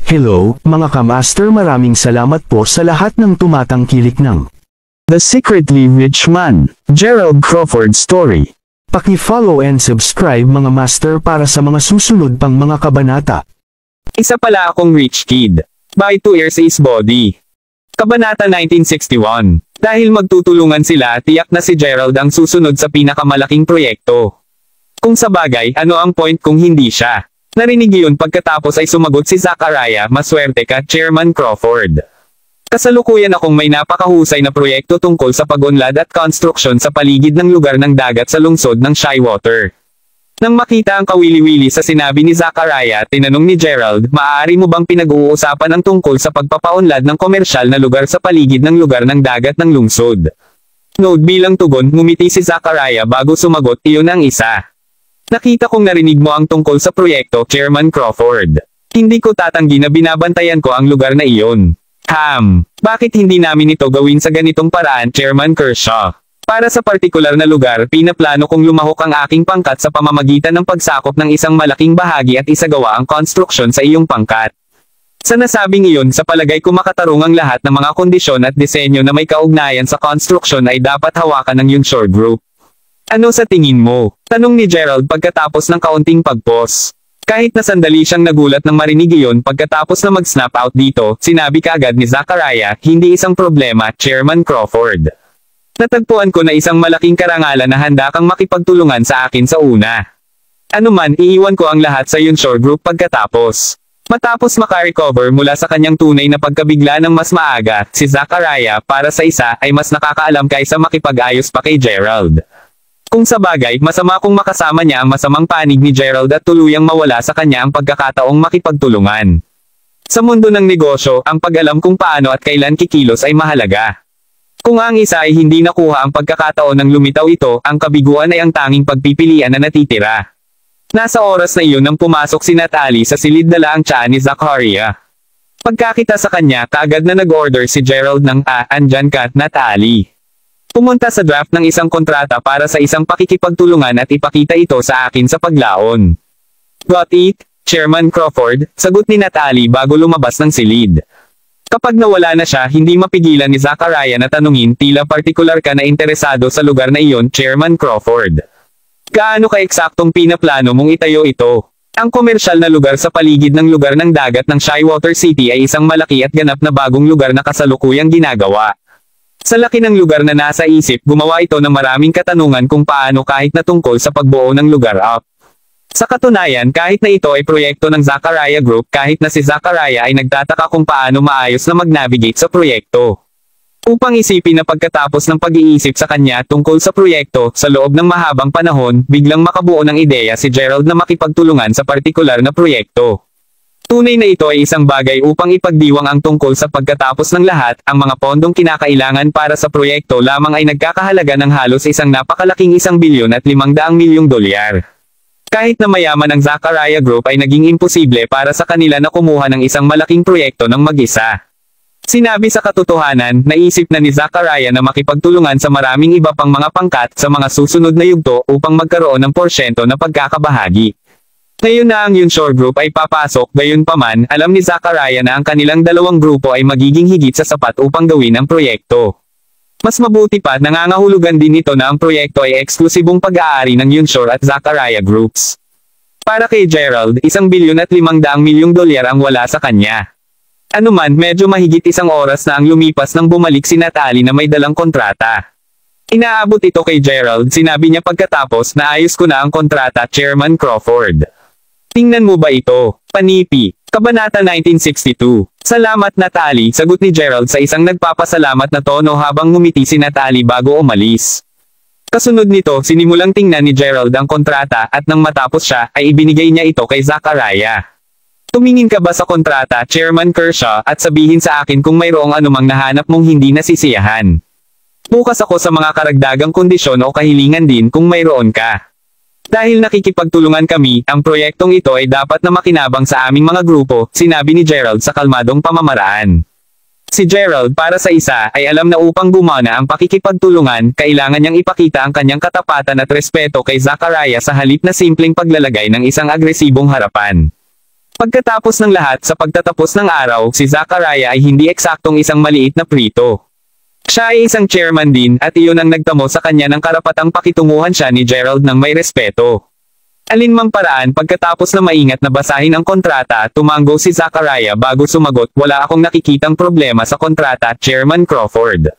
Hello, mga kamaster, maraming salamat po sa lahat ng tumatangkilik ng The Secretly Rich Man, Gerald Crawford Story. Paki-follow and subscribe mga master para sa mga susunod pang mga kabanata. Isa pala akong rich kid. By 2 years is body. Kabanata 1961. Dahil magtutulungan sila, tiyak na si Gerald ang susunod sa pinakamalaking proyekto. Kung sa bagay, ano ang point kung hindi siya? Narinig yun pagkatapos ay sumagot si Zachariah, "Maswerte ka, Chairman Crawford. Kasalukuyan akong may napakahusay na proyekto tungkol sa pag-unlad at construction sa paligid ng lugar ng dagat sa lungsod ng Shywater." Nang makita ang kawili-wili sa sinabi ni Zachariah, tinanong ni Gerald, "Maaari mo bang pinag-uusapan ang tungkol sa pagpapaunlad ng komersyal na lugar sa paligid ng lugar ng dagat ng lungsod?" Note bilang tugon, ngumiti si Zachariah bago sumagot, "Iyon ang isa. Nakita kong narinig mo ang tungkol sa proyekto, Chairman Crawford. Hindi ko tatanggi na binabantayan ko ang lugar na iyon. Bakit hindi namin ito gawin sa ganitong paraan, Chairman Kershaw? Para sa partikular na lugar, pinaplano kong lumahok ang aking pangkat sa pamamagitan ng pagsakop ng isang malaking bahagi at isagawa ang construction sa iyong pangkat. Sa nasabing iyon, sa palagay ko makatarungang lahat ng mga kondisyon at disenyo na may kaugnayan sa construction ay dapat hawakan ng Yunshore Group. Ano sa tingin mo?" Tanong ni Gerald pagkatapos ng kaunting pagpos. Kahit na sandali siyang nagulat nang marinig iyon pagkatapos na mag-snap out dito, sinabi kaagad ni Zachariah, "Hindi isang problema, Chairman Crawford. Natagpuan ko na isang malaking karangalan na handa kang makipagtulungan sa akin sa una. Ano man, iiwan ko ang lahat sa Yunshore Group pagkatapos." Matapos makarecover mula sa kanyang tunay na pagkabigla ng mas maaga, si Zachariah, para sa isa, ay mas nakakaalam kaysa makipag-ayos pa kay Gerald. Kung sa bagay, masama kung makasama niya ang masamang panig ni Gerald at tuluyang mawala sa kanya ang pagkakataong makipagtulungan. Sa mundo ng negosyo, ang pag-alam kung paano at kailan kikilos ay mahalaga. Kung ang isa ay hindi nakuha ang pagkakataon ng lumitaw ito, ang kabiguan ay ang tanging pagpipilian na natitira. Nasa oras na iyon nang pumasok si Natalie sa silid dala ang tsaa ni Zachariah. Pagkakita sa kanya, kaagad na nag-order si Gerald ng, "Andyan ka, Natalie. Pumunta sa draft ng isang kontrata para sa isang pakikipagtulungan at ipakita ito sa akin sa paglaon." "Got it, Chairman Crawford," sagot ni Natalie bago lumabas ng silid. Kapag nawala na siya, hindi mapigilan ni Zachariah na tanungin, "Tila partikular ka na interesado sa lugar na iyon, Chairman Crawford. Gaano ka-eksaktong pinaplano mong itayo ito?" Ang komersyal na lugar sa paligid ng lugar ng dagat ng Shywater City ay isang malaki at ganap na bagong lugar na kasalukuyang ginagawa. Sa laki ng lugar na nasa isip, gumawa ito ng maraming katanungan kung paano kahit na tungkol sa pagbuo ng lugar up. Sa katunayan, kahit na ito ay proyekto ng Zachariah Group, kahit na si Zachariah ay nagtataka kung paano maayos na mag-navigate sa proyekto. Upang isipin na pagkatapos ng pag-iisip sa kanya tungkol sa proyekto, sa loob ng mahabang panahon, biglang makabuo ng ideya si Gerald na makipagtulungan sa partikular na proyekto. Tunay na ito ay isang bagay upang ipagdiwang ang tungkol sa pagkatapos ng lahat, ang mga pondong kinakailangan para sa proyekto lamang ay nagkakahalaga ng halos isang napakalaking $1 bilyon at $500 milyong. Kahit na mayaman ang Zachariah Group ay naging imposible para sa kanila na kumuha ng isang malaking proyekto ng mag-isa. Sinabi sa katotohanan, naisip na ni Zachariah na makipagtulungan sa maraming iba pang mga pangkat sa mga susunod na yugto upang magkaroon ng porsyento na pagkakabahagi. Ngayon na ang Yunshore Group ay papasok, gayunpaman, alam ni Zachariah na ang kanilang dalawang grupo ay magiging higit sa sapat upang gawin ang proyekto. Mas mabuti pa, nangangahulugan din ito na ang proyekto ay eksklusibong pag-aari ng Yunshore at Zachariah Groups. Para kay Gerald, $1 bilyon at $500 milyong ang wala sa kanya. Ano man, medyo mahigit isang oras na ang lumipas nang bumalik si Natalie na may dalang kontrata. Inaabot ito kay Gerald, sinabi niya pagkatapos, "Naayos ko na ang kontrata, Chairman Crawford. Tingnan mo ba ito?" Panipi. Kabanata 1962. "Salamat, Natalie," sagot ni Gerald sa isang nagpapasalamat na tono habang ngumiti si Natalie bago umalis. Kasunod nito, sinimulang tingnan ni Gerald ang kontrata at nang matapos siya, ay ibinigay niya ito kay Zachariah. "Tumingin ka ba sa kontrata, Chairman Kershaw, at sabihin sa akin kung mayroong anumang nahanap mong hindi nasisiyahan. Bukas ako sa mga karagdagang kondisyon o kahilingan din kung mayroon ka. Dahil nakikipagtulungan kami, ang proyektong ito ay dapat na makinabang sa aming mga grupo," sinabi ni Gerald sa kalmadong pamamaraan. Si Gerald, para sa isa, ay alam na upang gumana ang pakikipagtulungan, kailangan niyang ipakita ang kanyang katapatan at respeto kay Zachariah sa halip na simpleng paglalagay ng isang agresibong harapan. Pagkatapos ng lahat sa pagtatapos ng araw, si Zachariah ay hindi eksaktong isang maliit na prito. Siya ay isang chairman din at iyon ang nagtamo sa kanya ng karapatang pakitunguhan siya ni Gerald ng may respeto. Alinmang paraan pagkatapos na maingat na basahin ang kontrata, tumango si Zachariah bago sumagot, wala akong nakikitang problema sa kontrata, Chairman Crawford.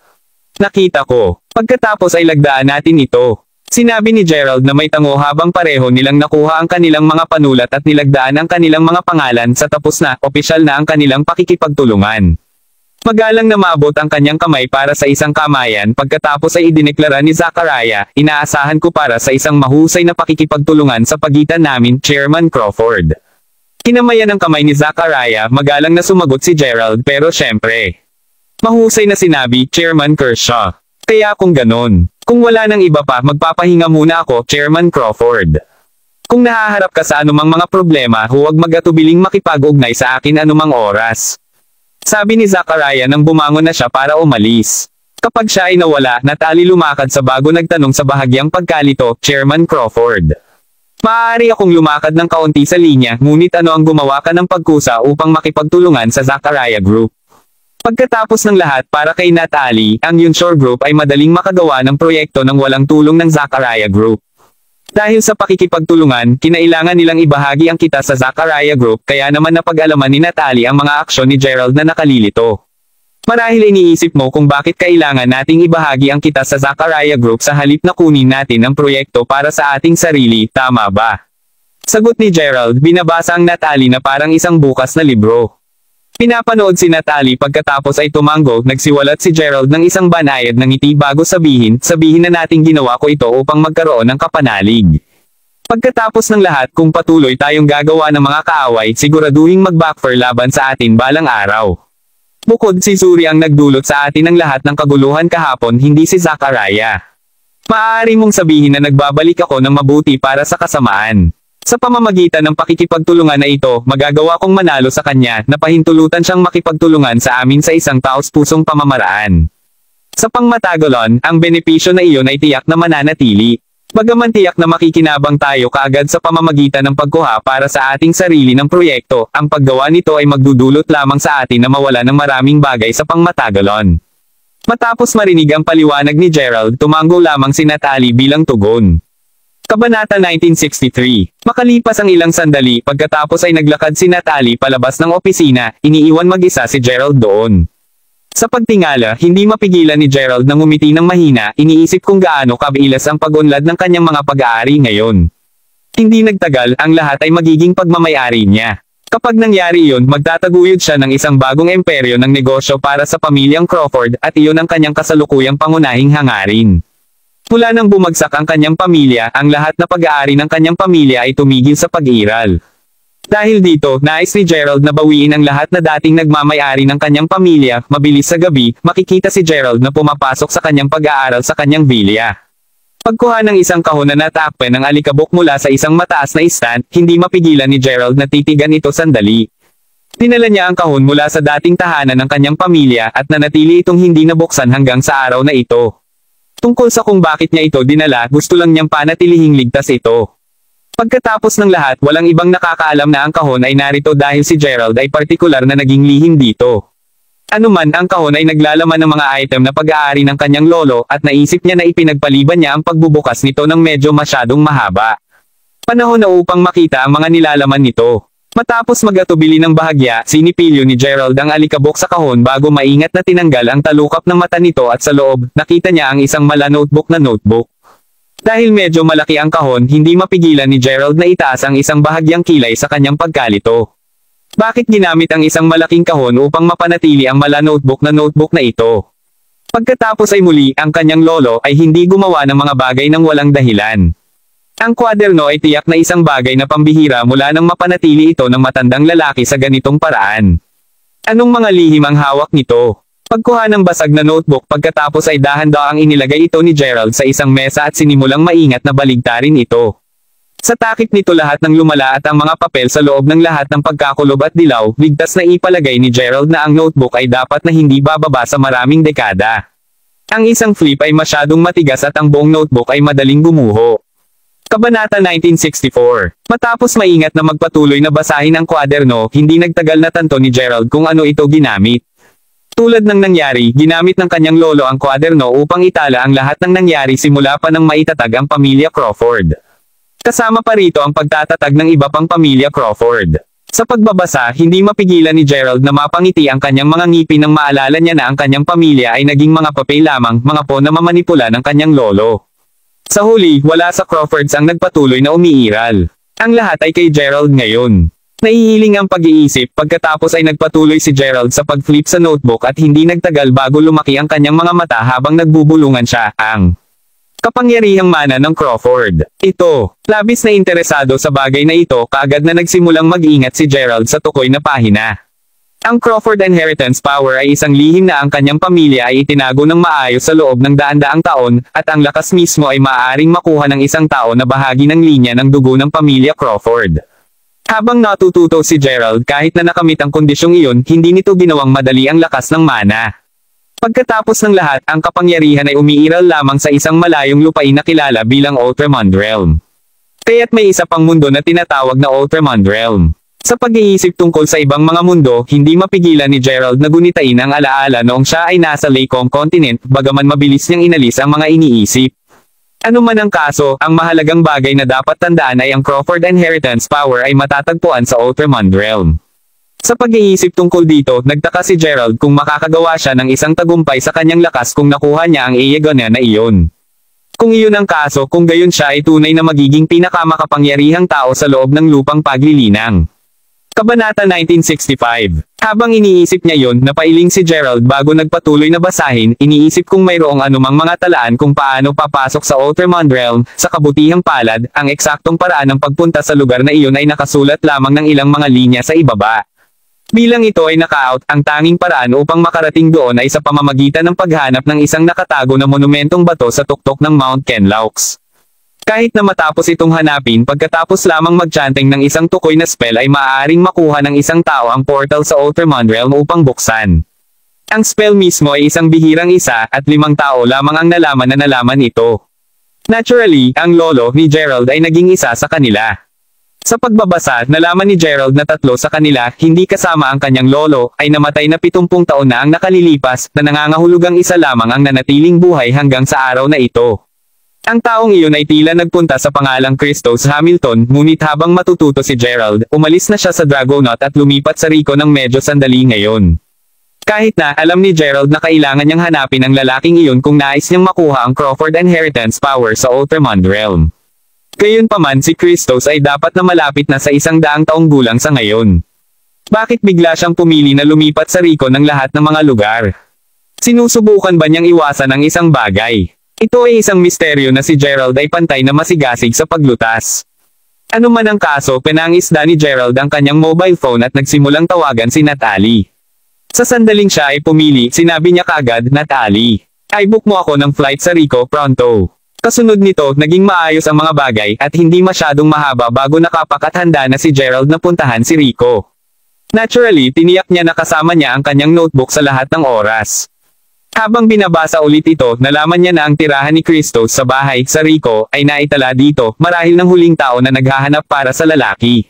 Nakita ko. Pagkatapos ay lagdaan natin ito. Sinabi ni Gerald na may tango habang pareho nilang nakuha ang kanilang mga panulat at nilagdaan ang kanilang mga pangalan sa tapos na, opisyal na ang kanilang pakikipagtulungan. Magalang na maabot ang kanyang kamay para sa isang kamayan pagkatapos ay idineklara ni Zachariah, inaasahan ko para sa isang mahusay na pakikipagtulungan sa pagitan namin, Chairman Crawford. Kinamayan ang kamay ni Zachariah, magalang na sumagot si Gerald pero syempre. Mahusay na sinabi, Chairman Kershaw. Kaya kung ganon, kung wala nang iba pa, magpapahinga muna ako, Chairman Crawford. Kung nahaharap ka sa anumang mga problema, huwag mag-atubiling makipag-ugnay sa akin anumang oras. Sabi ni Zachariah nang bumangon na siya para umalis. Kapag siya ay nawala, Natalie lumakad sa bago nagtanong sa bahagyang pagkalito, Chairman Crawford. Maaari akong lumakad ng kaunti sa linya, ngunit ano ang gumawa ka ng pagkusa upang makipagtulungan sa Zachariah Group? Pagkatapos ng lahat para kay Natalie, ang Yunshore Group ay madaling makagawa ng proyekto nang walang tulong ng Zachariah Group. Dahil sa pakikipagtulungan, kinailangan nilang ibahagi ang kita sa Zachariah Group kaya naman napag-alaman ni Natalie ang mga aksyon ni Gerald na nakalilito. Marahil iniisip mo kung bakit kailangan nating ibahagi ang kita sa Zachariah Group sa halip na kunin natin ang proyekto para sa ating sarili, tama ba? Sagot ni Gerald, binabasa ang Natalie na parang isang bukas na libro. Pinapanood si Natalie pagkatapos ay tumango, nagsiwalat si Gerald ng isang banayad ng ngiti bago sabihin na nating ginawa ko ito upang magkaroon ng kapanalig. Pagkatapos ng lahat kung patuloy tayong gagawa ng mga kaaway, siguraduhing mag-backfire laban sa atin balang araw. Bukod si Zuri ang nagdulot sa atin ng lahat ng kaguluhan kahapon, hindi si Zachariah. Maaari mong sabihin na nagbabalik ako ng mabuti para sa kasamaan. Sa pamamagitan ng pakikipagtulungan na ito, magagawa kong manalo sa kanya, na pahintulutan siyang makipagtulungan sa amin sa isang taos-pusong pamamaraan. Sa pangmatagalan, ang benepisyo na iyon ay tiyak na mananatili. Bagaman tiyak na makikinabang tayo kaagad sa pamamagitan ng pagkuha para sa ating sarili ng proyekto, ang paggawa nito ay magdudulot lamang sa atin na mawala ng maraming bagay sa pangmatagalan. Matapos marinig ang paliwanag ni Gerald, tumango lamang si Natalie bilang tugon. Kabanata 1963. Makalipas ang ilang sandali, pagkatapos ay naglakad si Natalie palabas ng opisina, iniiwan mag-isa si Gerald doon. Sa pagtingala, hindi mapigilan ni Gerald na ngumiti ng mahina, iniisip kung gaano kabilas ang pag-unlad ng kanyang mga pag-aari ngayon. Hindi nagtagal, ang lahat ay magiging pagmamayari niya. Kapag nangyari iyon, magtataguyod siya ng isang bagong imperyo ng negosyo para sa pamilyang Crawford, at iyon ang kanyang kasalukuyang pangunahing hangarin. Mula nang bumagsak ang kanyang pamilya, ang lahat na pag-aari ng kanyang pamilya ay tumigil sa pag-iral. Dahil dito, nais ni Gerald na bawiin ang lahat na dating nagmamayari ng kanyang pamilya. Mabilis sa gabi, makikita si Gerald na pumapasok sa kanyang pag-aaral sa kanyang vilya. Pagkuha ng isang kahon na natakpan ng alikabok mula sa isang mataas na stand, hindi mapigilan ni Gerald na titigan ito sandali. Dinala niya ang kahon mula sa dating tahanan ng kanyang pamilya at nanatili itong hindi nabuksan hanggang sa araw na ito. Tungkol sa kung bakit niya ito dinala, gusto lang niyang panatilihing ligtas ito. Pagkatapos ng lahat, walang ibang nakakaalam na ang kahon ay narito dahil si Gerald ay partikular na naging lihim dito. Anuman ang kahon ay naglalaman ng mga item na pag-aari ng kanyang lolo at naisip niya na ipinagpaliban niya ang pagbubukas nito ng medyo masyadong mahaba. Panahon na upang makita ang mga nilalaman nito. Matapos mag-atubili ng bahagya, sinipilyo ni Gerald ang alikabok sa kahon bago maingat na tinanggal ang talukap ng mata nito at sa loob, nakita niya ang isang mala notebook na notebook. Dahil medyo malaki ang kahon, hindi mapigilan ni Gerald na itaas ang isang bahagyang kilay sa kanyang pagkalito. Bakit ginamit ang isang malaking kahon upang mapanatili ang mala notebook na ito? Pagkatapos ay muli, ang kanyang lolo ay hindi gumawa ng mga bagay ng walang dahilan. Ang kwaderno ay tiyak na isang bagay na pambihira mula nang mapanatili ito ng matandang lalaki sa ganitong paraan. Anong mga lihim ang hawak nito? Pagkuha ng basag na notebook pagkatapos ay dahan-daang inilagay ito ni Gerald sa isang mesa at sinimulang maingat na baligtarin ito. Sa takip nito lahat ng lumala at ang mga papel sa loob ng lahat ng pagkakulob at dilaw, ligtas na ipalagay ni Gerald na ang notebook ay dapat na hindi bababa sa maraming dekada. Ang isang flip ay masyadong matigas at ang buong notebook ay madaling gumuho. Kabanata 1964. Matapos maingat na magpatuloy na basahin ang kwaderno, hindi nagtagal na tanto ni Gerald kung ano ito ginamit. Tulad ng nangyari, ginamit ng kanyang lolo ang kwaderno upang itala ang lahat ng nangyari simula pa nang maitatag ang pamilya Crawford. Kasama pa rito ang pagtatatag ng iba pang pamilya Crawford. Sa pagbabasa, hindi mapigilan ni Gerald na mapangiti ang kanyang mga ngipin nang maalala niya na ang kanyang pamilya ay naging mga papel lamang, mga po na mamanipula ng kanyang lolo. Sa huli, wala sa Crawfords ang nagpatuloy na umiiral. Ang lahat ay kay Gerald ngayon. Nahihiling ang pag-iisip, pagkatapos ay nagpatuloy si Gerald sa pag-flip sa notebook at hindi nagtagal bago lumaki ang kanyang mga mata habang nagbubulungan siya, ang kapangyarihang mana ng Crawford. Ito, labis na interesado sa bagay na ito, kaagad na nagsimulang mag-ingat si Gerald sa tukoy na pahina. Ang Crawford Inheritance Power ay isang lihim na ang kanyang pamilya ay itinago ng maayos sa loob ng daan-daang taon, at ang lakas mismo ay maaaring makuha ng isang tao na bahagi ng linya ng dugo ng pamilya Crawford. Habang natututo si Gerald kahit na nakamit ang kondisyong iyon, hindi nito ginawang madali ang lakas ng mana. Pagkatapos ng lahat, ang kapangyarihan ay umiiral lamang sa isang malayong lupain na kilala bilang Ultraman Realm. Kaya't may isa pang mundo na tinatawag na Ultraman Realm. Sa pag-iisip tungkol sa ibang mga mundo, hindi mapigilan ni Gerald na gunitain ang alaala noong siya ay nasa Laycom Continent, bagaman mabilis niyang inalis ang mga iniisip. Ano man ang kaso, ang mahalagang bagay na dapat tandaan ay ang Crawford Inheritance Power ay matatagpuan sa Ultraman Realm. Sa pag-iisip tungkol dito, nagtaka si Gerald kung makakagawa siya ng isang tagumpay sa kanyang lakas kung nakuha niya ang Aegon na iyon. Kung iyon ang kaso, kung gayon siya ay tunay na magiging pinakamakapangyarihang tao sa loob ng lupang paglilinang. Kabanata 1965. Habang iniisip niya yon, napailing si Gerald bago nagpatuloy na basahin, iniisip kung mayroong anumang mga talaan kung paano papasok sa Ultraman Realm. Sa kabutihang palad, ang eksaktong paraan ng pagpunta sa lugar na iyon ay nakasulat lamang ng ilang mga linya sa ibaba. Bilang ito ay naka-out, ang tanging paraan upang makarating doon ay sa pamamagitan ng paghanap ng isang nakatago na monumentong bato sa tuktok ng Mount Kenlaux. Kahit na matapos itong hanapin, pagkatapos lamang magchanting ng isang tukoy na spell ay maaaring makuha ng isang tao ang portal sa Ultraman Realm upang buksan. Ang spell mismo ay isang bihirang isa, at 5 tao lamang ang nalaman ito. Naturally, ang lolo ni Gerald ay naging isa sa kanila. Sa pagbabasa, nalaman ni Gerald na 3 sa kanila, hindi kasama ang kanyang lolo, ay namatay na 70 taon na ang nakalilipas, na nangangahulugang isa lamang ang nanatiling buhay hanggang sa araw na ito. Ang taong iyon ay tila nagpunta sa pangalang Christos Hamilton, ngunit habang matututo si Gerald, umalis na siya sa Dragonaut at lumipat sa Rico ng medyo sandali ngayon. Kahit na, alam ni Gerald na kailangan niyang hanapin ang lalaking iyon kung nais niyang makuha ang Crawford Inheritance Power sa Ultraman Realm. Gayunpaman si Christos ay dapat na malapit na sa 100 taong gulang sa ngayon. Bakit bigla siyang pumili na lumipat sa Rico ng lahat ng mga lugar? Sinusubukan ba niyang iwasan ang isang bagay? Ito ay isang misteryo na si Gerald ay pantay na masigasig sa paglutas. Ano man ang kaso, pinangisda ni Gerald ang kanyang mobile phone at nagsimulang tawagan si Natalie. Sa sandaling siya ay pumili, sinabi niya kaagad, "Natalie, ay book mo ako ng flight sa Rico pronto." Kasunod nito, naging maayos ang mga bagay at hindi masyadong mahaba bago nakapak at handa na si Gerald na puntahan si Rico. Naturally, tiniyak niya na kasama niya ang kanyang notebook sa lahat ng oras. Habang binabasa ulit ito, nalaman niya na ang tirahan ni Christos sa bahay sa Rico ay naitala dito, marahil ng huling tao na naghahanap para sa lalaki.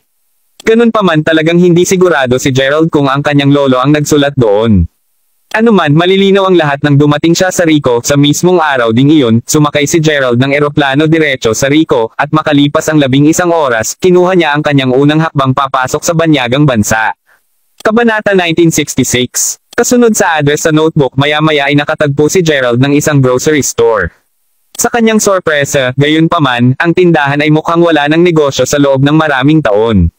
Ganun pa man, talagang hindi sigurado si Gerald kung ang kanyang lolo ang nagsulat doon. Ano man, malilinaw ang lahat nang dumating siya sa Rico. Sa mismong araw ding iyon, sumakay si Gerald ng eroplano diretso sa Rico, at makalipas ang 11 oras, kinuha niya ang kanyang unang hakbang papasok sa banyagang bansa. Kabanata 1966. Kasunod sa address sa notebook, maya-maya ay nakatagpo si Gerald ng isang grocery store. Sa kanyang sorpresa, gayunpaman, ang tindahan ay mukhang wala ng negosyo sa loob ng maraming taon.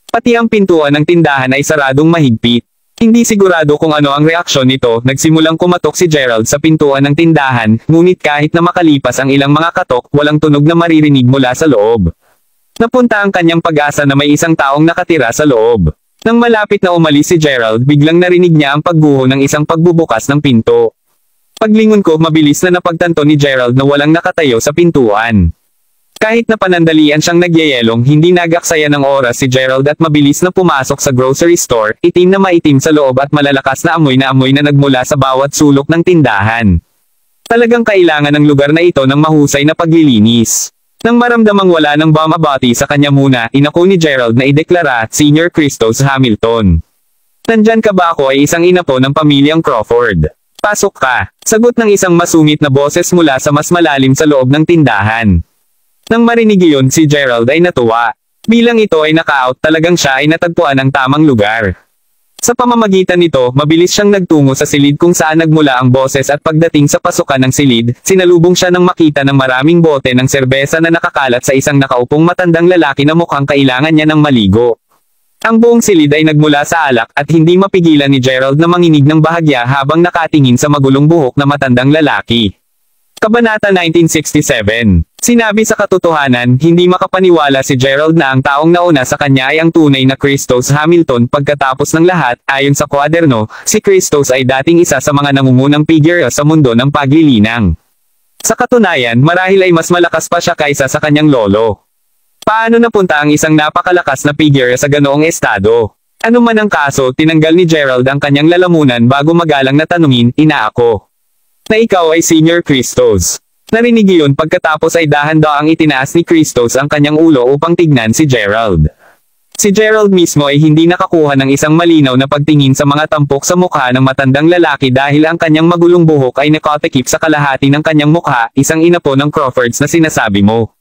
Pati ang pintuan ng tindahan ay saradong mahigpit. Hindi sigurado kung ano ang reaksyon nito, nagsimulang kumatok si Gerald sa pintuan ng tindahan, ngunit kahit na makalipas ang ilang mga katok, walang tunog na maririnig mula sa loob. Napunta ang kanyang pag-asa na may isang taong nakatira sa loob. Nang malapit na umalis si Gerald, biglang narinig niya ang pagguho ng isang pagbubukas ng pinto. Paglingon ko, mabilis na napagtanto ni Gerald na walang nakatayo sa pintuan. Kahit na panandalian siyang nagyayelong, hindi nagaksaya ng oras si Gerald at mabilis na pumasok sa grocery store, itim na maitim sa loob at malalakas na amoy na nagmula sa bawat sulok ng tindahan. Talagang kailangan ng lugar na ito ng mahusay na paglilinis. Nang maramdamang wala ng bumabati sa kanya muna, inako ni Gerald na ideklara, Senior Christos Hamilton. Nandyan ka ba? Ako ay isang inapo ng pamilyang Crawford. Pasok ka, sagot ng isang masungit na boses mula sa mas malalim sa loob ng tindahan. Nang marinig iyon, si Gerald ay natuwa. Bilang ito ay naka-out, talagang siya ay natagpuan ng tamang lugar. Sa pamamagitan nito, mabilis siyang nagtungo sa silid kung saan nagmula ang boses at pagdating sa pasukan ng silid, sinalubong siya ng makita ng maraming bote ng serbesa na nakakalat sa isang nakaupong matandang lalaki na mukhang kailangan niya ng maligo. Ang buong silid ay nagmula sa alak at hindi mapigilan ni Gerald na manginig ng bahagya habang nakatingin sa magulong buhok na matandang lalaki. Kabanata 1967. Sinabi sa katotohanan, hindi makapaniwala si Gerald na ang taong nauna sa kanya ay ang tunay na Christos Hamilton. Pagkatapos ng lahat, ayon sa kwaderno, si Christos ay dating isa sa mga nangungunang figure sa mundo ng paglilinang. Sa katunayan, marahil ay mas malakas pa siya kaysa sa kanyang lolo. Paano napunta ang isang napakalakas na figure sa ganoong estado? Ano man ang kaso, tinanggal ni Gerald ang kanyang lalamunan bago magalang na tanungin, inaako na ikaw ay Senior Christos. Narinig iyon pagkatapos ay dahan-daang itinaas ni Christos ang kanyang ulo upang tignan si Gerald. Si Gerald mismo ay hindi nakakuha ng isang malinaw na pagtingin sa mga tampok sa mukha ng matandang lalaki dahil ang kanyang magulong buhok ay nakatikip sa kalahati ng kanyang mukha, isang inapo ng Crawfords na sinasabi mo.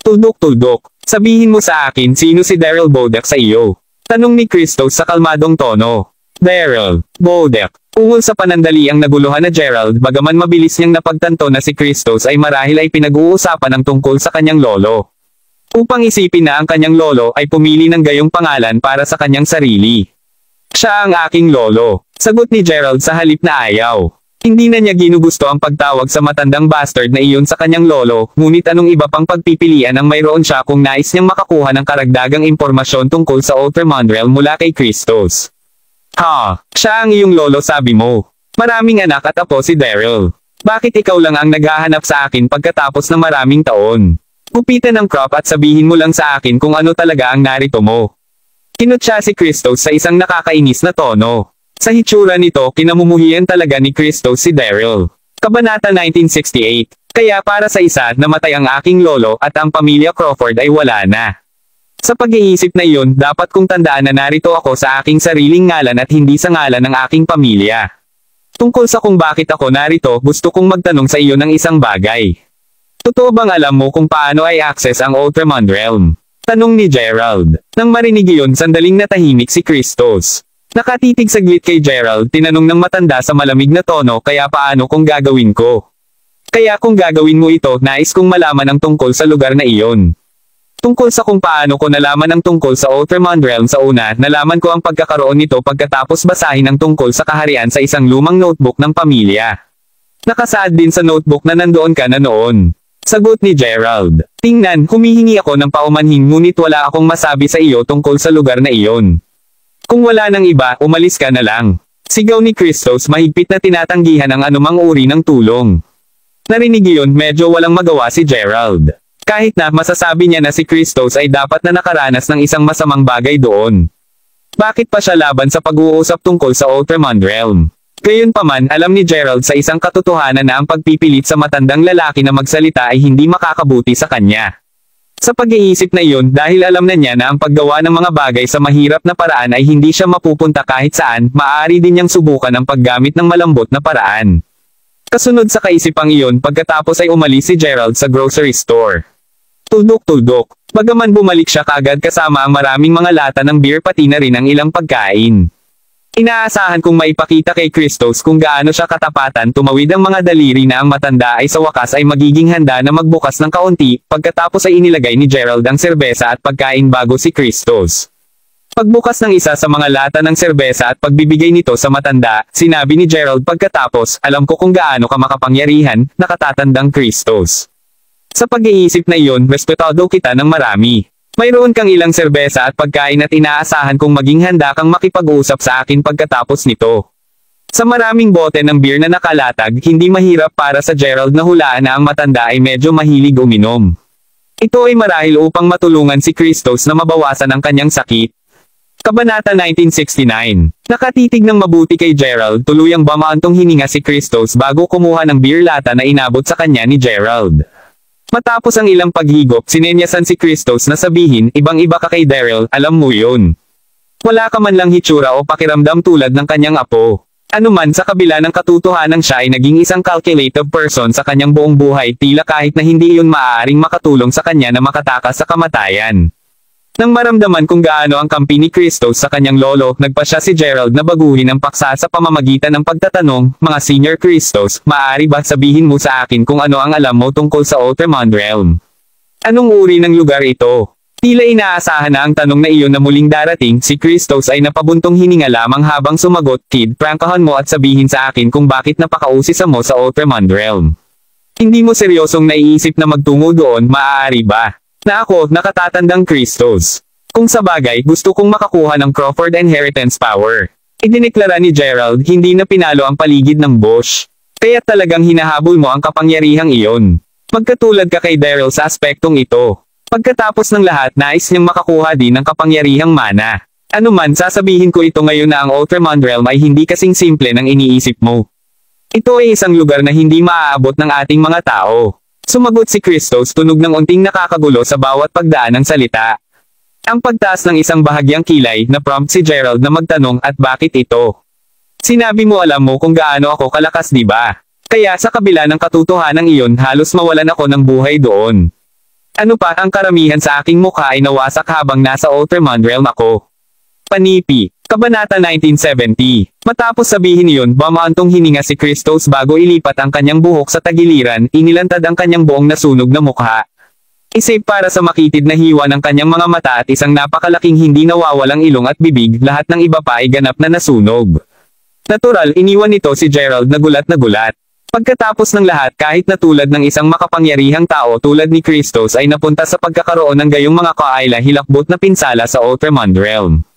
Tuldok-tuldok, sabihin mo sa akin sino si Daryl Bodek sa iyo? Tanong ni Christos sa kalmadong tono. Daryl Bodek. Ungol sa panandaliang naguluhan na Gerald, bagaman mabilis niyang napagtanto na si Christos ay marahil ay pinag-uusapan ng tungkol sa kanyang lolo. Upang isipin na ang kanyang lolo ay pumili ng gayong pangalan para sa kanyang sarili. Siya ang aking lolo, sagot ni Gerald sa halip na ayaw. Hindi na niya ginugusto ang pagtawag sa matandang bastard na iyon sa kanyang lolo, ngunit anong iba pang pagpipilian ang mayroon siya kung nais niyang makakuha ng karagdagang impormasyon tungkol sa Ultramondrel mula kay Christos. Ha, siya ang iyong lolo sabi mo. Maraming anak at apo si Daryl. Bakit ikaw lang ang naghahanap sa akin pagkatapos ng maraming taon? Gupitan ng crop at sabihin mo lang sa akin kung ano talaga ang narito mo. Kinutya si Christos sa isang nakakainis na tono. Sa hitsura nito, kinamumuhian talaga ni Christos si Daryl. Kabanata 1968. Kaya para sa isa, namatay ang aking lolo at ang pamilya Crawford ay wala na. Sa pag-iisip na iyon, dapat kong tandaan na narito ako sa aking sariling ngalan at hindi sa ngalan ng aking pamilya. Tungkol sa kung bakit ako narito, gusto kong magtanong sa iyo ng isang bagay. Totoo bang alam mo kung paano ay access ang Ultramond Realm? Tanong ni Gerald. Nang marinig iyon, sandaling natahimik si Christos. Nakatitig saglit kay Gerald, tinanong ng matanda sa malamig na tono, kaya paano kung gagawin ko? Kaya kung gagawin mo ito, nais kong malaman ang tungkol sa lugar na iyon. Tungkol sa kung paano ko nalaman ang tungkol sa Ultramond Realm sa una, nalaman ko ang pagkakaroon nito pagkatapos basahin ang tungkol sa kaharian sa isang lumang notebook ng pamilya. Nakasaad din sa notebook na nandoon ka na noon. Sagot ni Gerald. Tingnan, humihingi ako ng paumanhin ngunit wala akong masabi sa iyo tungkol sa lugar na iyon. Kung wala nang iba, umalis ka na lang. Sigaw ni Christos, mahigpit na tinatanggihan ang anumang uri ng tulong. Narinig iyon, medyo walang magawa si Gerald. Kahit na masasabi niya na si Christos ay dapat na nakaranas ng isang masamang bagay doon. Bakit pa siya laban sa pag-uusap tungkol sa Ultramond Realm? Gayunpaman, alam ni Gerald sa isang katotohanan na ang pagpipilit sa matandang lalaki na magsalita ay hindi makakabuti sa kanya. Sa pag-iisip na iyon, dahil alam na niya na ang paggawa ng mga bagay sa mahirap na paraan ay hindi siya mapupunta kahit saan, maaari din niyang subukan ang paggamit ng malambot na paraan. Kasunod sa kaisipang iyon, pagkatapos ay umalis si Gerald sa grocery store. Tuldok-tuldok. Bagaman bumalik siya kaagad kasama ang maraming mga lata ng beer pati na rin ang ilang pagkain. Inaasahan kong maipakita kay Christos kung gaano siya katapatan, tumawid ang mga daliri na ang matanda ay sa wakas ay magiging handa na magbukas ng kaunti, pagkatapos ay inilagay ni Gerald ang serbesa at pagkain bago si Christos. Pagbukas ng isa sa mga lata ng serbesa at pagbibigay nito sa matanda, sinabi ni Gerald pagkatapos, alam ko kung gaano ka makapangyarihan, nakatatandang Christos. Sa pag-iisip na iyon, respetado kita ng marami. Mayroon kang ilang serbesa at pagkain at inaasahan kong maging handa kang makipag-usap sa akin pagkatapos nito. Sa maraming bote ng beer na nakalatag, hindi mahirap para sa Gerald na hulaan na ang matanda ay medyo mahilig uminom. Ito ay marahil upang matulungan si Christos na mabawasan ang kanyang sakit. Kabanata 1969. Nakatitig ng mabuti kay Gerald, tuluyang bamaantong hininga si Christos bago kumuha ng beer lata na inabot sa kanya ni Gerald. Matapos ang ilang paghigop, sinenyasan si Christos na sabihin, ibang-iba ka kay Daryl, alam mo yun. Wala ka man lang hitsura o pakiramdam tulad ng kanyang apo. Anuman sa kabila ng katotohanan siya ay naging isang calculative person sa kanyang buong buhay tila kahit na hindi iyon maaaring makatulong sa kanya na makatakas sa kamatayan. Nang maramdaman kung gaano ang kampi ni Christos sa kanyang lolo, nagpasya si Gerald na baguhin ang paksa sa pamamagitan ng pagtatanong, mga Senior Christos, maaari ba sabihin mo sa akin kung ano ang alam mo tungkol sa Ultraman Realm? Anong uri ng lugar ito? Tila inaasahan na ang tanong na iyon na muling darating, si Christos ay napabuntong hininga lamang habang sumagot, Kid, prangkahan mo at sabihin sa akin kung bakit napakausisa mo sa Ultraman Realm. Hindi mo seryosong naiisip na magtungo doon, maaari ba? Na ako, nakatatandang Christos. Kung sa bagay, gusto kong makakuha ng Crawford Inheritance Power. Idineklara ni Gerald, hindi na pinalo ang paligid ng Bush. Kaya talagang hinahabol mo ang kapangyarihang iyon. Magkatulad ka kay Daryl sa aspektong ito. Pagkatapos ng lahat, nais niyang makakuha din ng kapangyarihang mana. Anuman, sasabihin ko ito ngayon na ang Ultraman Realm ay hindi kasing simple ng iniisip mo. Ito ay isang lugar na hindi maaabot ng ating mga tao. Sumagot si Christos, tunog ng unting nakakagulo sa bawat pagdaan ng salita. Ang pagtaas ng isang bahagyang kilay, na prompt si Gerald na magtanong, at bakit ito? Sinabi mo alam mo kung gaano ako kalakas, di ba? Kaya sa kabila ng katotohanan iyon, halos mawalan ako ng buhay doon. Ano pa, ang karamihan sa aking mukha ay nawasak habang nasa Ultraman Realm ako. Panipi. Kabanata 1970. Matapos sabihin iyon, bumaantong hininga si Christos bago ilipat ang kanyang buhok sa tagiliran, inilantad ang kanyang buong nasunog na mukha. Isave para sa makitid na hiwa ng kanyang mga mata at isang napakalaking hindi nawawalang ilong at bibig, lahat ng iba pa ay ganap na nasunog. Natural, iniwan nito si Gerald na gulat na gulat. Pagkatapos ng lahat, kahit na tulad ng isang makapangyarihang tao tulad ni Christos ay napunta sa pagkakaroon ng gayong mga kaayla hilakbot na pinsala sa Ultraman Realm.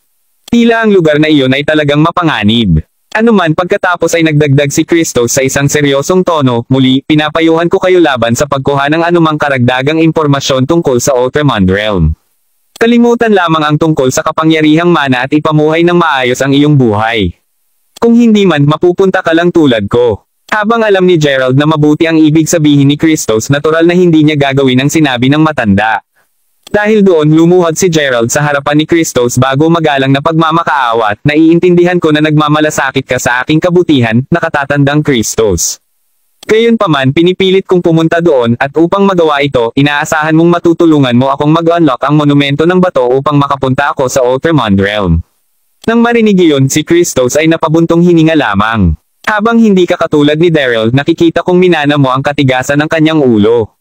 Tila ang lugar na iyon ay talagang mapanganib. Anuman, pagkatapos ay nagdagdag si Christos sa isang seryosong tono, muli, pinapayuhan ko kayo laban sa pagkuha ng anumang karagdagang impormasyon tungkol sa Ultraman Realm. Kalimutan lamang ang tungkol sa kapangyarihang mana at ipamuhay ng maayos ang iyong buhay. Kung hindi man, mapupunta ka lang tulad ko. Habang alam ni Gerald na mabuti ang ibig sabihin ni Christos, natural na hindi niya gagawin ang sinabi ng matanda. Dahil doon, lumuhod si Gerald sa harapan ni Christos bago magalang na pagmamakaawa, naiintindihan ko na nagmamalasakit ka sa aking kabutihan, nakatatandang Christos. Gayunpaman, pinipilit kong pumunta doon, at upang magawa ito, inaasahan mong matutulungan mo akong mag-unlock ang monumento ng bato upang makapunta ako sa Ultraman Realm. Nang marinig iyon, si Christos ay napabuntong hininga lamang. Habang hindi ka katulad ni Daryl, nakikita kong minana mo ang katigasan ng kanyang ulo.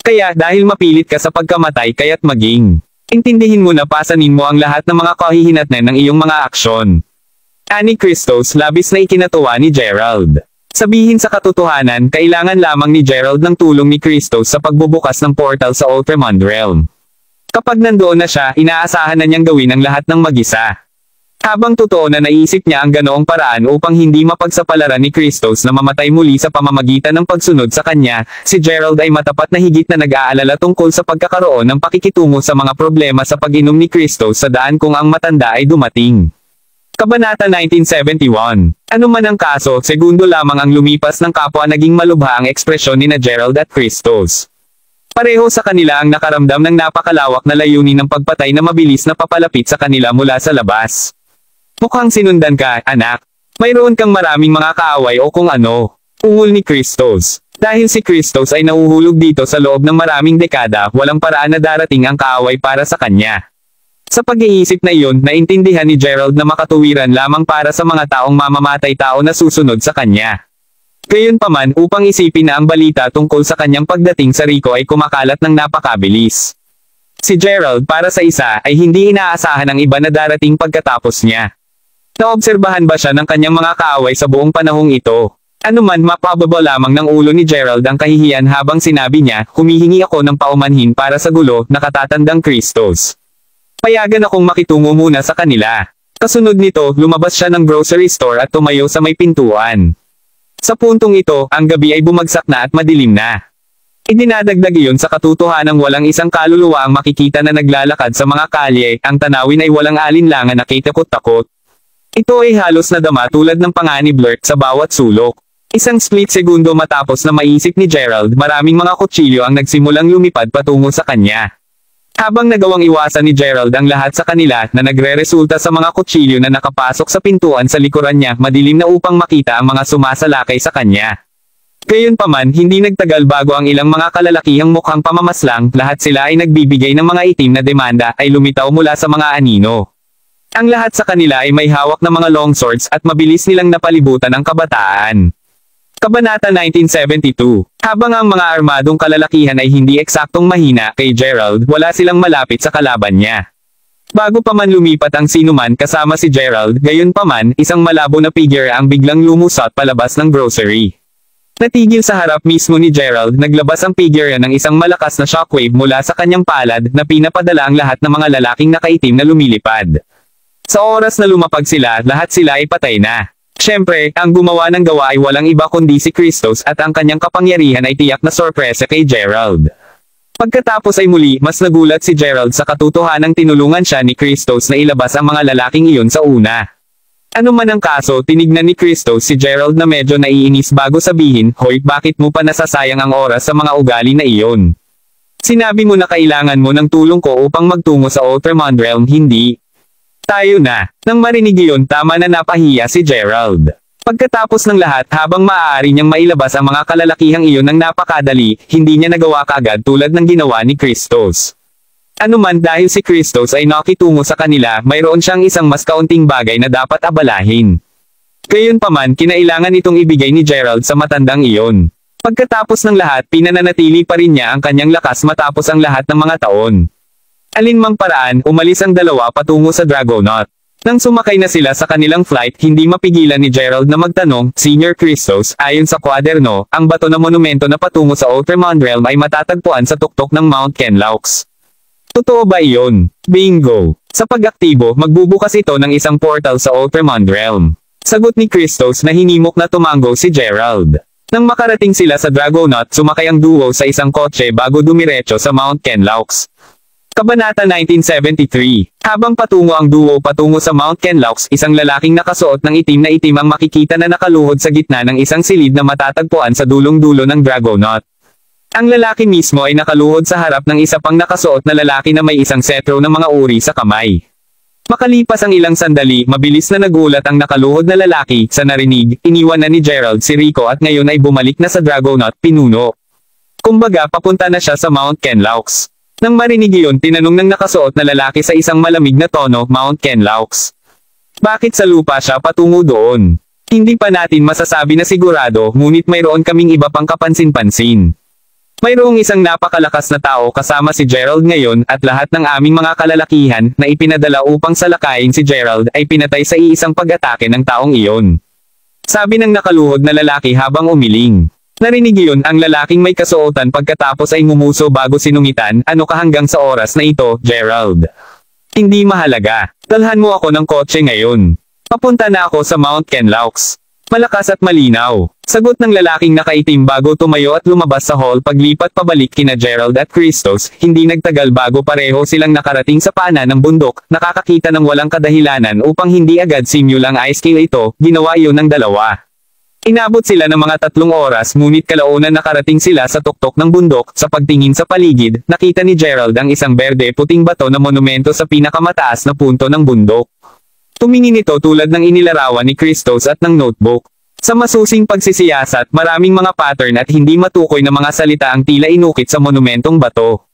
Kaya, dahil mapilit ka sa pagkamatay kaya't maging. Intindihin mo na pasanin mo ang lahat ng mga kahihinatnan ng iyong mga aksyon. Ani Christos, labis na ikinatuwa ni Gerald. Sabihin sa katotohanan, kailangan lamang ni Gerald ng tulong ni Christos sa pagbubukas ng portal sa Ultraman Realm. Kapag nandoon na siya, inaasahan na niyang gawin ang lahat ng mag-isa. Habang totoo na naisip niya ang ganoong paraan upang hindi mapagsapalaran ni Christos na mamatay muli sa pamamagitan ng pagsunod sa kanya, si Gerald ay matapat na higit na nag-aalala tungkol sa pagkakaroon ng pakikitungo sa mga problema sa pag-inom ni Christos sa daan kung ang matanda ay dumating. Kabanata 1971. Ano man ang kaso, segundo lamang ang lumipas ng kapwa naging malubha ang ekspresyon ni na Gerald at Christos. Pareho sa kanila ang nakaramdam ng napakalawak na layunin ng pagpatay na mabilis na papalapit sa kanila mula sa labas. Mukhang sinundan ka, anak. Mayroon kang maraming mga kaaway o kung ano. Ungol ni Christos. Dahil si Christos ay nahuhulog dito sa loob ng maraming dekada, walang paraan na darating ang kaaway para sa kanya. Sa pag-iisip na iyon, naintindihan ni Gerald na makatuwiran lamang para sa mga taong mamamatay tao na susunod sa kanya. Gayunpaman, upang isipin na ang balita tungkol sa kanyang pagdating sa Rico ay kumakalat ng napakabilis. Si Gerald para sa isa ay hindi inaasahan ang iba na darating pagkatapos niya. Naobserbahan ba siya ng kanyang mga kaaway sa buong panahong ito? Anuman, mapababa lamang ng ulo ni Gerald ang kahihiyan habang sinabi niya, humihingi ako ng paumanhin para sa gulo, nakatatandang Christos. Payagan akong makitungo muna sa kanila. Kasunod nito, lumabas siya ng grocery store at tumayo sa may pintuan. Sa puntong ito, ang gabi ay bumagsak na at madilim na. Idinadagdag iyon sa katotohanang walang isang kaluluwa ang makikita na naglalakad sa mga kalye, ang tanawin ay walang alinlangan na kitakot-takot. Ito ay halos nadama tulad ng panganib lurk sa bawat sulok. Isang split segundo matapos na maisip ni Gerald, maraming mga kutsilyo ang nagsimulang lumipad patungo sa kanya. Habang nagawang iwasan ni Gerald ang lahat sa kanila na nagre-resulta sa mga kutsilyo na nakapasok sa pintuan sa likuran niya, madilim na upang makita ang mga sumasalakay sa kanya. Gayunpaman, hindi nagtagal bago ang ilang mga kalalakihang mukhang pamamaslang, lahat sila ay nagbibigay ng mga itim na demanda, ay lumitaw mula sa mga anino. Ang lahat sa kanila ay may hawak na mga long swords at mabilis nilang napalibutan ang kabataan. Kabanata 1972. Habang ang mga armadong kalalakihan ay hindi eksaktong mahina kay Gerald, wala silang malapit sa kalaban niya. Bago pa man lumipat ang sinuman kasama si Gerald, gayunpaman, isang malabo na figure ang biglang lumusot palabas ng grocery. Natigil sa harap mismo ni Gerald, naglabas ang figure ng isang malakas na shockwave mula sa kanyang palad na pinapadala ang lahat ng mga lalaking nakaitim na lumilipad. Sa oras na lumapag sila, lahat sila ay patay na. Siyempre, ang gumawa ng gawa ay walang iba kundi si Christos at ang kanyang kapangyarihan ay tiyak na sorpresa kay Gerald. Pagkatapos ay muli, mas nagulat si Gerald sa katotohanang tinulungan siya ni Christos na ilabas ang mga lalaking iyon sa una. Ano man ang kaso, tinignan ni Christos si Gerald na medyo naiinis bago sabihin, "Hoy, bakit mo pa nasasayang ang oras sa mga ugali na iyon? Sinabi mo na kailangan mo ng tulong ko upang magtungo sa Ultraman Realm, hindi? Tayo na." Nang marinig iyon, tama na napahiya si Gerald. Pagkatapos ng lahat, habang maaari niyang mailabas ang mga kalalakihang iyon ng napakadali, hindi niya nagawa kaagad tulad ng ginawa ni Christos. Anuman dahil si Christos ay nakitungo sa kanila, mayroon siyang isang mas kaunting bagay na dapat abalahin. Gayunpaman, kinailangan itong ibigay ni Gerald sa matandang iyon. Pagkatapos ng lahat, pinananatili pa rin niya ang kanyang lakas matapos ang lahat ng mga taon. Alinmang paraan, umalis ang dalawa patungo sa Dragonaut. Nang sumakay na sila sa kanilang flight, hindi mapigilan ni Gerald na magtanong, "Senior Christos, ayon sa kwaderno, ang bato na monumento na patungo sa Ultraman Realm ay matatagpuan sa tuktok ng Mount Kenlaux. Totoo ba iyon?" Bingo! Sa pag-aktibo, magbubukas ito ng isang portal sa Ultraman Realm. Sagot ni Christos na hinimok na tumango si Gerald. Nang makarating sila sa Dragonaut, sumakay ang duo sa isang kotse bago dumiretso sa Mount Kenlaux. Kabanata 1973. Habang patungo ang duo patungo sa Mount Kenlaux, isang lalaking nakasuot ng itim na itim ang makikita na nakaluhod sa gitna ng isang silid na matatagpuan sa dulong-dulo ng Dragonaut. Ang lalaki mismo ay nakaluhod sa harap ng isa pang nakasuot na lalaki na may isang setro ng mga uri sa kamay. Makalipas ang ilang sandali, mabilis na nagulat ang nakaluhod na lalaki, sa narinig, iniwan na ni Gerald si Rico at ngayon ay bumalik na sa Dragonaut, pinuno. Kumbaga, papunta na siya sa Mount Kenlaux. Nang marinig iyon, tinanong ng nakasuot na lalaki sa isang malamig na tono, "Mount Kenlaux? Bakit sa lupa siya patungo doon?" "Hindi pa natin masasabi na sigurado, ngunit mayroon kaming iba pang kapansin-pansin. Mayroong isang napakalakas na tao kasama si Gerald ngayon at lahat ng aming mga kalalakihan na ipinadala upang salakayin si Gerald ay pinatay sa iisang pag-atake ng taong iyon." Sabi ng nakaluhod na lalaki habang umiling. Narinig iyon, ang lalaking may kasuotan pagkatapos ay ngumuso bago sinungitan, "Ano ka hanggang sa oras na ito, Gerald? Hindi mahalaga. Dalhan mo ako ng kotse ngayon. Papunta na ako sa Mount Kenlaux. Malakas at malinaw." Sagot ng lalaking nakaitim bago tumayo at lumabas sa hall. Paglipat pabalik kina Gerald at Christos, hindi nagtagal bago pareho silang nakarating sa paanan ng bundok, nakakakita ng walang kadahilanan upang hindi agad simule ang ice scale ito, ginawa iyon ng dalawa. Inabot sila ng mga 3 oras ngunit kalaunan nakarating sila sa tuktok ng bundok. Sa pagtingin sa paligid, nakita ni Gerald ang isang berde-puting bato na monumento sa pinakamataas na punto ng bundok. Tumingin ito tulad ng inilarawan ni Christos at ng notebook. Sa masusing pagsisiyasat, maraming mga pattern at hindi matukoy na mga salita ang tila inukit sa monumentong bato.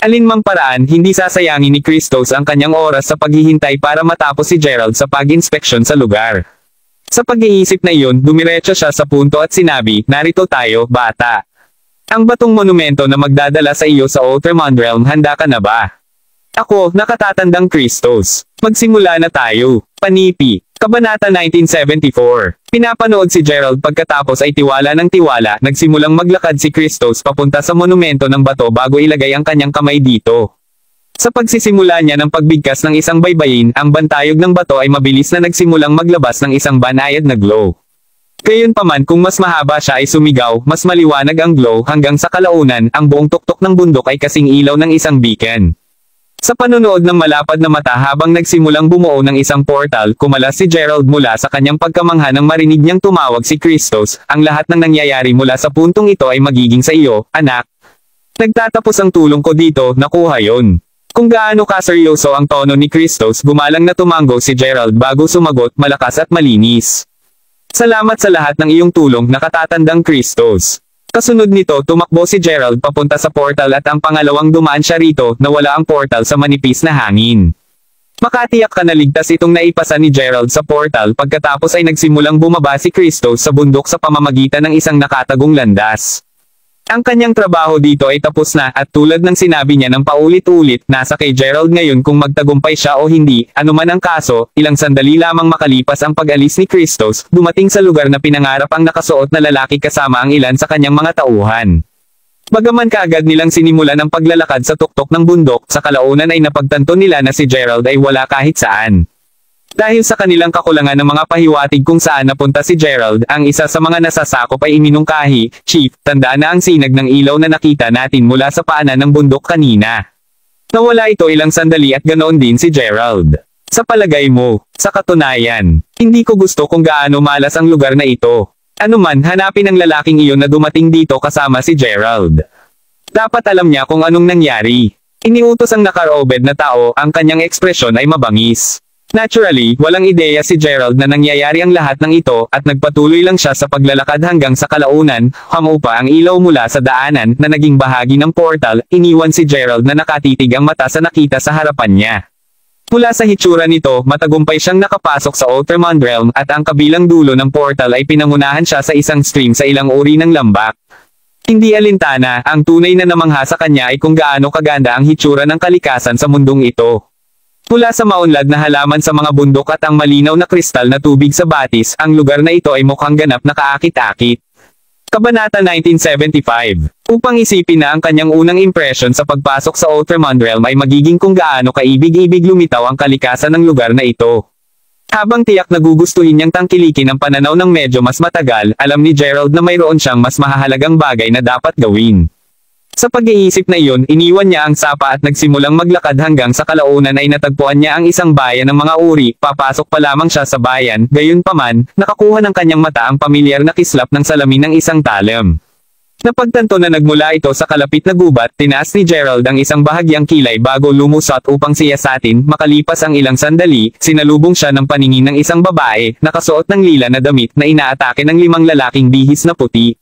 Alinmang paraan, hindi sasayangin ni Christos ang kanyang oras sa paghihintay para matapos si Gerald sa pag-inspeksyon sa lugar. Sa pag-iisip na iyon, dumiretso siya sa punto at sinabi, "Narito tayo, bata. Ang batong monumento na magdadala sa iyo sa Ultraman Realm, handa ka na ba?" "Ako, nakatatandang Christos. Magsimula na tayo." Panipi. Kabanata 1974. Pinapanood si Gerald pagkatapos ay tiwala ng tiwala, nagsimulang maglakad si Christos papunta sa monumento ng bato bago ilagay ang kanyang kamay dito. Sa pagsisimula niya ng pagbigkas ng isang baybayin, ang bantayog ng bato ay mabilis na nagsimulang maglabas ng isang banayad na glow. Gayunpaman, kung mas mahaba siya ay sumigaw, mas maliwanag ang glow hanggang sa kalaunan, ang buong tuktok ng bundok ay kasing ilaw ng isang beacon. Sa panonood ng malapad na mata habang nagsimulang bumuo ng isang portal, kumalas si Gerald mula sa kanyang pagkamangha nang marinig niyang tumawag si Christos, ang lahat ng nangyayari mula sa puntong ito ay magiging sa iyo, anak. Nagtatapos ang tulong ko dito, nakuha yon. Kung gaano kaseryoso ang tono ni Christos, gumalang na tumango si Gerald bago sumagot, malakas at malinis. Salamat sa lahat ng iyong tulong, nakatatandang Christos. Kasunod nito tumakbo si Gerald papunta sa portal at ang pangalawang dumaan siya rito, nawala ang portal sa manipis na hangin. Makatiyak ka na ligtas itong naipasa ni Gerald sa portal pagkatapos ay nagsimulang bumaba si Christos sa bundok sa pamamagitan ng isang nakatagong landas. Ang kanyang trabaho dito ay tapos na at tulad ng sinabi niya ng paulit-ulit, nasa kay Gerald ngayon kung magtagumpay siya o hindi, anuman ang kaso, ilang sandali lamang makalipas ang pag-alis ni Christos, dumating sa lugar na pinangarap ang nakasuot na lalaki kasama ang ilan sa kanyang mga tauhan. Bagaman kaagad nilang sinimulan ang paglalakad sa tuktok ng bundok, sa kalaunan ay napagtanto nila na si Gerald ay wala kahit saan. Dahil sa kanilang kakulangan ng mga pahiwatig kung saan napunta si Gerald, ang isa sa mga nasasakop ay iminungkahi, Chief, tandaan na ang sinag ng ilaw na nakita natin mula sa paanan ng bundok kanina. Nawala ito ilang sandali at ganoon din si Gerald. Sa palagay mo, sa katunayan, hindi ko gusto kung gaano malas ang lugar na ito. Anuman, hanapin ang lalaking iyon na dumating dito kasama si Gerald. Dapat alam niya kung anong nangyari. Iniutos ang nakarobed na tao, ang kanyang ekspresyon ay mabangis. Naturally, walang ideya si Gerald na nangyayari ang lahat ng ito, at nagpatuloy lang siya sa paglalakad hanggang sa kalaunan, hamupa ang ilaw mula sa daanan, na naging bahagi ng portal, iniwan si Gerald na nakatitig ang mata sa nakita sa harapan niya. Mula sa hitsura nito, matagumpay siyang nakapasok sa Ultraman Realm, at ang kabilang dulo ng portal ay pinangunahan siya sa isang stream sa ilang uri ng lambak. Hindi alintana, ang tunay na namangha sa kanya ay kung gaano kaganda ang hitsura ng kalikasan sa mundong ito. Mula sa maunlad na halaman sa mga bundok at ang malinaw na kristal na tubig sa batis, ang lugar na ito ay mukhang ganap na kaakit-akit. Kabanata 1975. Upang isipin na ang kanyang unang impression sa pagpasok sa Ultraman Realm ay magiging kung gaano kaibig-ibig lumitaw ang kalikasan ng lugar na ito. Habang tiyak na gugustuhin niyang tangkilikin ang pananaw ng medyo mas matagal, alam ni Gerald na mayroon siyang mas mahahalagang bagay na dapat gawin. Sa pag-iisip na iyon, iniwan niya ang sapa at nagsimulang maglakad hanggang sa kalaunan ay natagpuan niya ang isang bayan ng mga uri, papasok pa lamang siya sa bayan, gayunpaman, nakakuha ng kanyang mata ang pamilyar na kislap ng salamin ng isang talem. Napagtanto na nagmula ito sa kalapit na gubat, tinaas ni Gerald ang isang bahagyang kilay bago lumusot upang siyasatin, makalipas ang ilang sandali, sinalubong siya ng paningin ng isang babae, nakasuot ng lila na damit na inaatake ng 5 lalaking bihis na puti.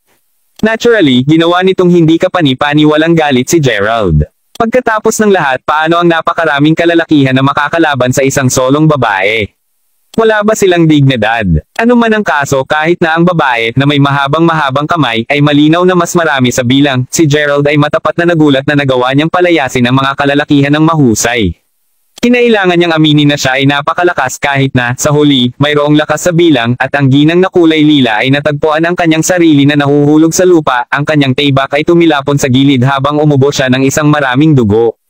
Naturally, ginawa nitong hindi kapani-pani walang galit si Gerald. Pagkatapos ng lahat, paano ang napakaraming kalalakihan na makakalaban sa isang solong babae? Wala ba silang dignidad? Ano man ang kaso, kahit na ang babae, na may mahabang kamay, ay malinaw na mas marami sa bilang, si Gerald ay matapat na nagulat na nagawa niyang palayasin ang mga kalalakihan ng mahusay. Kinailangan niyang aminin na siya ay napakalakas kahit na, sa huli, mayroong lakas sa bilang, at ang ginang na kulay lila ay natagpuan ang kanyang sarili na nahuhulog sa lupa, ang kanyang taybak ay tumilapon sa gilid habang umubo siya ng isang maraming dugo.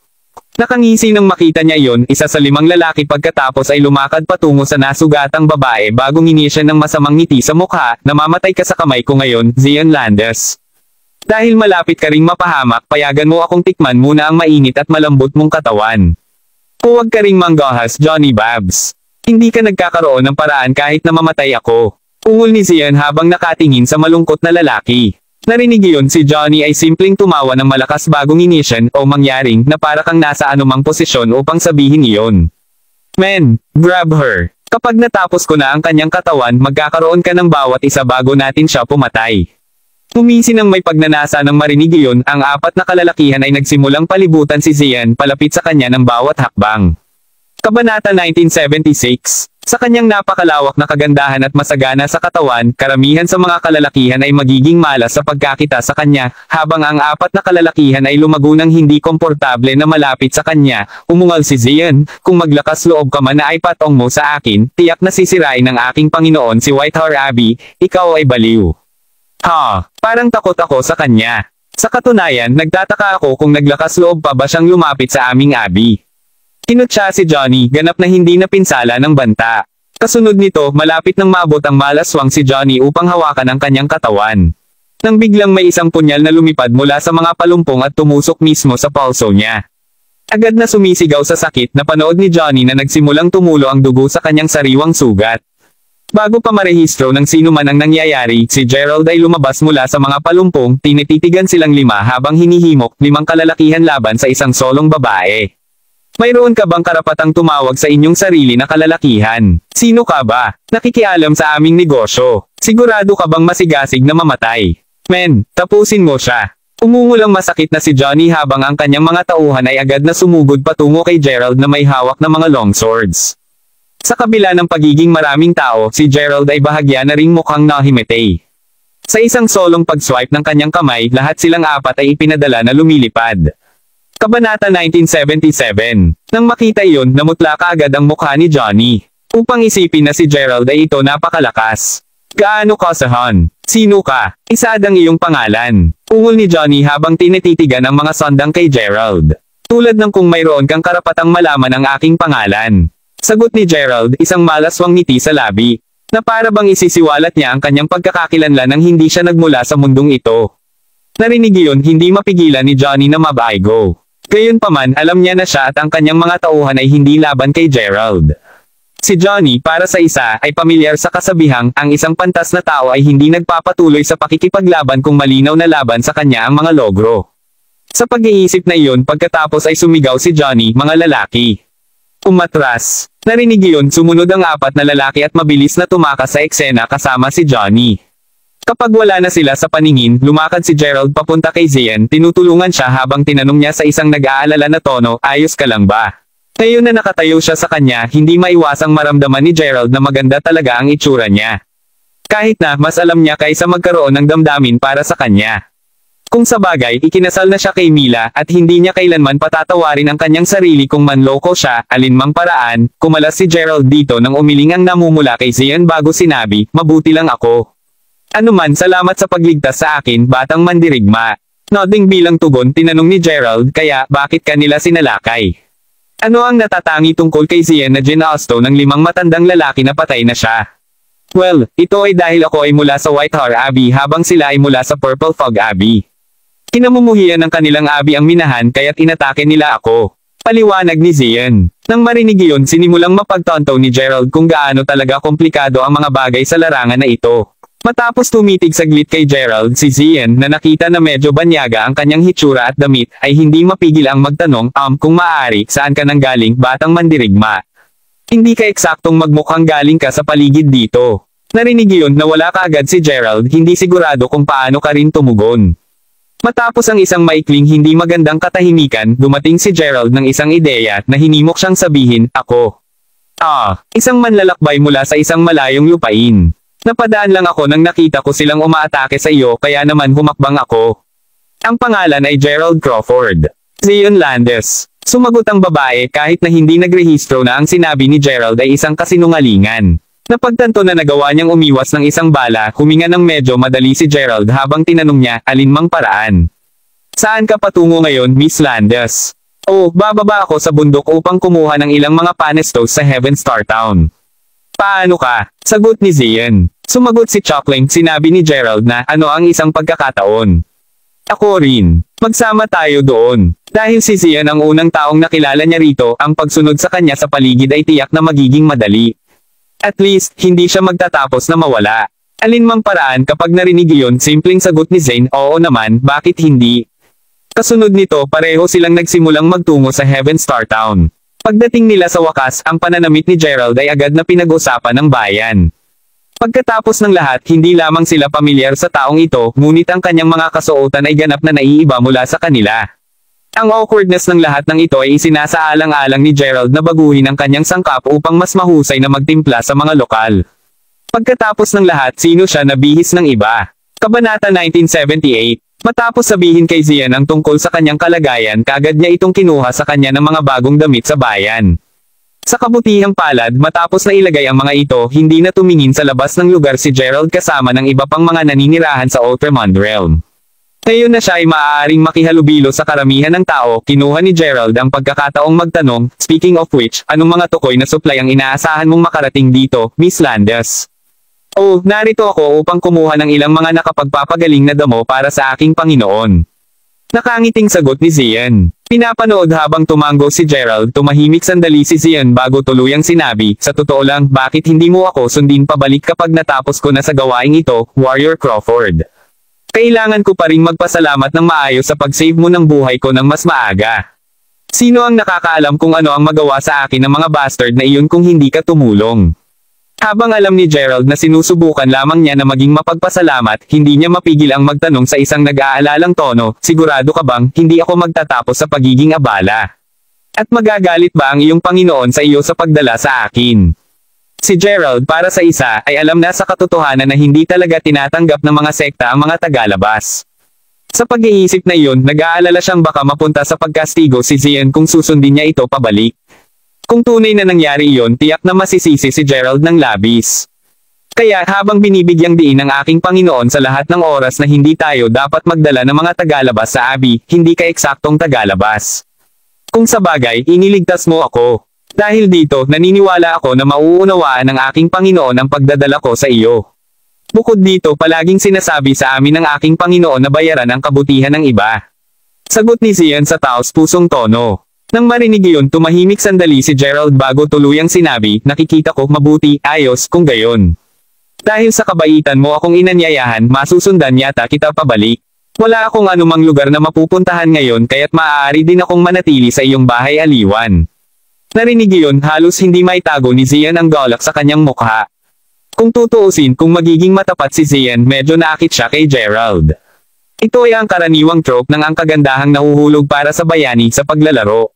Nakangisi nang makita niya iyon, isa sa 5 lalaki pagkatapos ay lumakad patungo sa nasugatang babae bago ngingi siya ng masamang ngiti sa mukha, namamatay ka sa kamay ko ngayon, Zion Landers. Dahil malapit ka ring mapahamak, payagan mo akong tikman muna ang mainit at malambot mong katawan. Huwag ka ring manggahas, Johnny Babs. Hindi ka nagkakaroon ng paraan kahit na mamatay ako. Ungol ni Zion habang nakatingin sa malungkot na lalaki. Narinig iyon, si Johnny ay simpleng tumawa ng malakas bagong inisyon o mangyaring na para kang nasa anumang posisyon upang sabihin iyon. Men, grab her. Kapag natapos ko na ang kanyang katawan, magkakaroon ka ng bawat isa bago natin siya pumatay. Tumisi nang may pagnanasa ng marinig iyon, ang 4 na kalalakihan ay nagsimulang palibutan si Zion palapit sa kanya ng bawat hakbang. Kabanata 1976. Sa kanyang napakalawak na kagandahan at masagana sa katawan, karamihan sa mga kalalakihan ay magiging malas sa pagkakita sa kanya, habang ang 4 na kalalakihan ay lumago ng hindi komportable na malapit sa kanya. Umungal si Zion, kung maglakas loob ka man na ay patong mo sa akin, tiyak na sisirain ng aking Panginoon si Whitehall Abbey, ikaw ay baliw. Parang takot ako sa kanya. Sa katunayan, nagtataka ako kung naglakas loob pa ba siyang lumapit sa aming Abbey. Kinutya si Johnny, ganap na hindi napinsala ng banta. Kasunod nito, malapit nang maabot ang malaswang si Johnny upang hawakan ang kanyang katawan. Nang biglang may isang punyal na lumipad mula sa mga palumpong at tumusok mismo sa pulso niya. Agad na sumisigaw sa sakit na panood ni Johnny na nagsimulang tumulo ang dugo sa kanyang sariwang sugat. Bago pa marehistro ng sino man ang nangyayari, si Gerald ay lumabas mula sa mga palumpong, tinititigan silang lima habang hinihimok, 5 kalalakihan laban sa isang solong babae. Mayroon ka bang karapatang tumawag sa inyong sarili na kalalakihan? Sino ka ba? Nakikialam sa aming negosyo. Sigurado ka bang masigasig na mamatay? Men, tapusin mo siya. Umungulang masakit na si Johnny habang ang kanyang mga tauhan ay agad na sumugod patungo kay Gerald na may hawak na mga long swords. Sa kabila ng pagiging maraming tao, si Gerald ay bahagya na ring mukhang nahimatay. Sa isang solong pag-swipe ng kanyang kamay, lahat silang 4 ay ipinadala na lumilipad. Kabanata 1977. Nang makita iyon, namutla kaagad ang mukha ni Johnny. Upang isipin na si Gerald ay ito napakalakas. Gaano ka sahan? Sino ka? Isaad ang iyong pangalan. Ungol ni Johnny habang tinititigan ang mga sandang kay Gerald. Tulad ng kung mayroon kang karapatang malaman ang aking pangalan. Sagot ni Gerald, isang malaswang ngiti sa labi, na para bang isisiwalat niya ang kanyang pagkakakilanlan nang hindi siya nagmula sa mundong ito. Narinig iyon, hindi mapigilan ni Johnny na mabaigo. Gayunpaman, alam niya na siya at ang kanyang mga tauhan ay hindi laban kay Gerald. Si Johnny, para sa isa, ay pamilyar sa kasabihang, ang isang pantas na tao ay hindi nagpapatuloy sa pakikipaglaban kung malinaw na laban sa kanya ang mga logro. Sa pag-iisip na iyon, pagkatapos ay sumigaw si Johnny, mga lalaki. Umatras. Narinig iyon, sumunod ang 4 na lalaki at mabilis na tumakas sa eksena kasama si Johnny. Kapag wala na sila sa paningin, lumakad si Gerald papunta kay Zian, tinutulungan siya habang tinanong niya sa isang nag-aalala na tono, ayos ka lang ba? Ngayon na nakatayo siya sa kanya, hindi maiwasang maramdaman ni Gerald na maganda talaga ang itsura niya. Kahit na, mas alam niya kaysa magkaroon ng damdamin para sa kanya. Kung sa bagay, ikinasal na siya kay Mila at hindi niya kailanman patatawarin ang kanyang sarili kung manloko siya, alinmang paraan, kumalas si Gerald dito nang umiling ang namumula kay Zian bago sinabi, mabuti lang ako. Anuman, salamat sa pagligtas sa akin, batang mandirigma. Nodding bilang tugon, tinanong ni Gerald, kaya, bakit kanila sinalakay? Ano ang natatangi tungkol kay Zian na ginaasto ng 5 matandang lalaki na patay na siya? Well, ito ay dahil ako ay mula sa Whitehall Abbey habang sila ay mula sa Purple Fog Abbey. Kinamumuhian ng kanilang abi ang minahan kaya't inatake nila ako. Paliwanag ni Zian. Nang marinig iyon, sinimulang mapagtanto ni Gerald kung gaano talaga komplikado ang mga bagay sa larangan na ito. Matapos tumitig saglit kay Gerald, si Zian, na nakita na medyo banyaga ang kanyang hitsura at damit, ay hindi mapigil ang magtanong, kung maaari, saan ka nang galing, batang mandirigma? Hindi ka eksaktong magmukhang galing ka sa paligid dito. Narinig iyon, nawala kaagad si Gerald, hindi sigurado kung paano ka rin tumugon. Matapos ang isang maikling hindi magandang katahimikan, dumating si Gerald ng isang ideya na hinimok siyang sabihin, ako. Isang manlalakbay mula sa isang malayong lupain. Napadaan lang ako nang nakita ko silang umaatake sa iyo kaya naman humakbang ako. Ang pangalan ay Gerald Crawford. Zion Landes. Sumagot ang babae kahit na hindi nagrehistro na ang sinabi ni Gerald ay isang kasinungalingan. Napagtanto na nagawa niyang umiwas ng isang bala, huminga ng medyo madali si Gerald habang tinanong niya, alinmang paraan. Saan ka patungo ngayon, Miss Landes? Bababa ako sa bundok upang kumuha ng ilang mga panestos sa Heaven Star Town. Paano ka? Sagot ni Zian. Sumagot si Chuckling, sinabi ni Gerald na, ano ang isang pagkakataon? Ako rin. Magsama tayo doon. Dahil si Zian ang unang taong nakilala niya rito, ang pagsunod sa kanya sa paligid ay tiyak na magiging madali. At least, hindi siya magtatapos na mawala. Alinmang paraan kapag narinig iyon, simpleng sagot ni Zane, oo naman, bakit hindi? Kasunod nito, pareho silang nagsimulang magtungo sa Heaven Star Town. Pagdating nila sa wakas, ang pananamit ni Gerald ay agad na pinag-usapan ng bayan. Pagkatapos ng lahat, hindi lamang sila pamilyar sa taong ito, ngunit ang kanyang mga kasuotan ay ganap na naiiba mula sa kanila. Ang awkwardness ng lahat ng ito ay isinasaalang-alang ni Gerald na baguhin ang kanyang sangkap upang mas mahusay na magtimpla sa mga lokal. Pagkatapos ng lahat, sino siya na bihis ng iba? Kabanata 1978. Matapos sabihin kay Zian ang tungkol sa kanyang kalagayan, kaagad niya itong kinuha sa kanya ng mga bagong damit sa bayan. Sa kabutihang palad, matapos na ilagay ang mga ito, hindi na tumingin sa labas ng lugar si Gerald kasama ng iba pang mga naninirahan sa Ultraman Realm. Ngayon na siya ay maaaring makihalubilo sa karamihan ng tao, kinuha ni Gerald ang pagkakataong magtanong, speaking of which, anong mga tukoy na supply ang inaasahan mong makarating dito, Miss Landes? Narito ako upang kumuha ng ilang mga nakapagpapagaling na damo para sa aking Panginoon. Nakangiting sagot ni Zian. Pinapanood habang tumango si Gerald, tumahimik sandali si Zian bago tuluyang sinabi, sa totoo lang, bakit hindi mo ako sundin pabalik kapag natapos ko na sa gawaing ito, Warrior Crawford? Kailangan ko pa ring magpasalamat ng maayos sa pag-save mo ng buhay ko ng mas maaga. Sino ang nakakaalam kung ano ang magawa sa akin ng mga bastard na iyon kung hindi ka tumulong? Habang alam ni Gerald na sinusubukan lamang niya na maging mapagpasalamat, hindi niya mapigil ang magtanong sa isang nag-aalalang tono, sigurado ka bang hindi ako magtatapos sa pagiging abala? At magagalit ba ang iyong Panginoon sa iyo sa pagdala sa akin? Si Gerald para sa isa ay alam na sa katotohanan na hindi talaga tinatanggap ng mga sekta ang mga tagalabas. Sa pag-iisip na iyon, nag-aalala siyang baka mapunta sa pagkastigo si Zian kung susundin niya ito pabalik. Kung tunay na nangyari iyon, tiyak na masisisi si Gerald ng labis. Kaya habang binibigyang diin ng aking Panginoon sa lahat ng oras na hindi tayo dapat magdala ng mga tagalabas sa Abi, hindi ka eksaktong tagalabas. Kung sa bagay, iniligtas mo ako. Dahil dito, naniniwala ako na mauunawaan ng aking Panginoon ang pagdadala ko sa iyo. Bukod dito, palaging sinasabi sa amin ng aking Panginoon na bayaran ang kabutihan ng iba. Sagot ni Zian sa taos pusong tono. Nang marinig iyon, tumahimik sandali si Gerald bago tuluyang sinabi, nakikita ko mabuti, ayos, kung gayon. Dahil sa kabaitan mo akong inanyayahan, masusundan yata kita pabalik. Wala akong anumang lugar na mapupuntahan ngayon kaya't maaari din akong manatili sa iyong bahay aliwan. Narinig iyon, halos hindi maitago ni Zian ang galak sa kanyang mukha. Kung tutuusin, kung magiging matapat si Zian, medyo naakit siya kay Gerald. Ito ay ang karaniwang trope ng ang kagandahang nahuhulog para sa bayani sa paglalaro.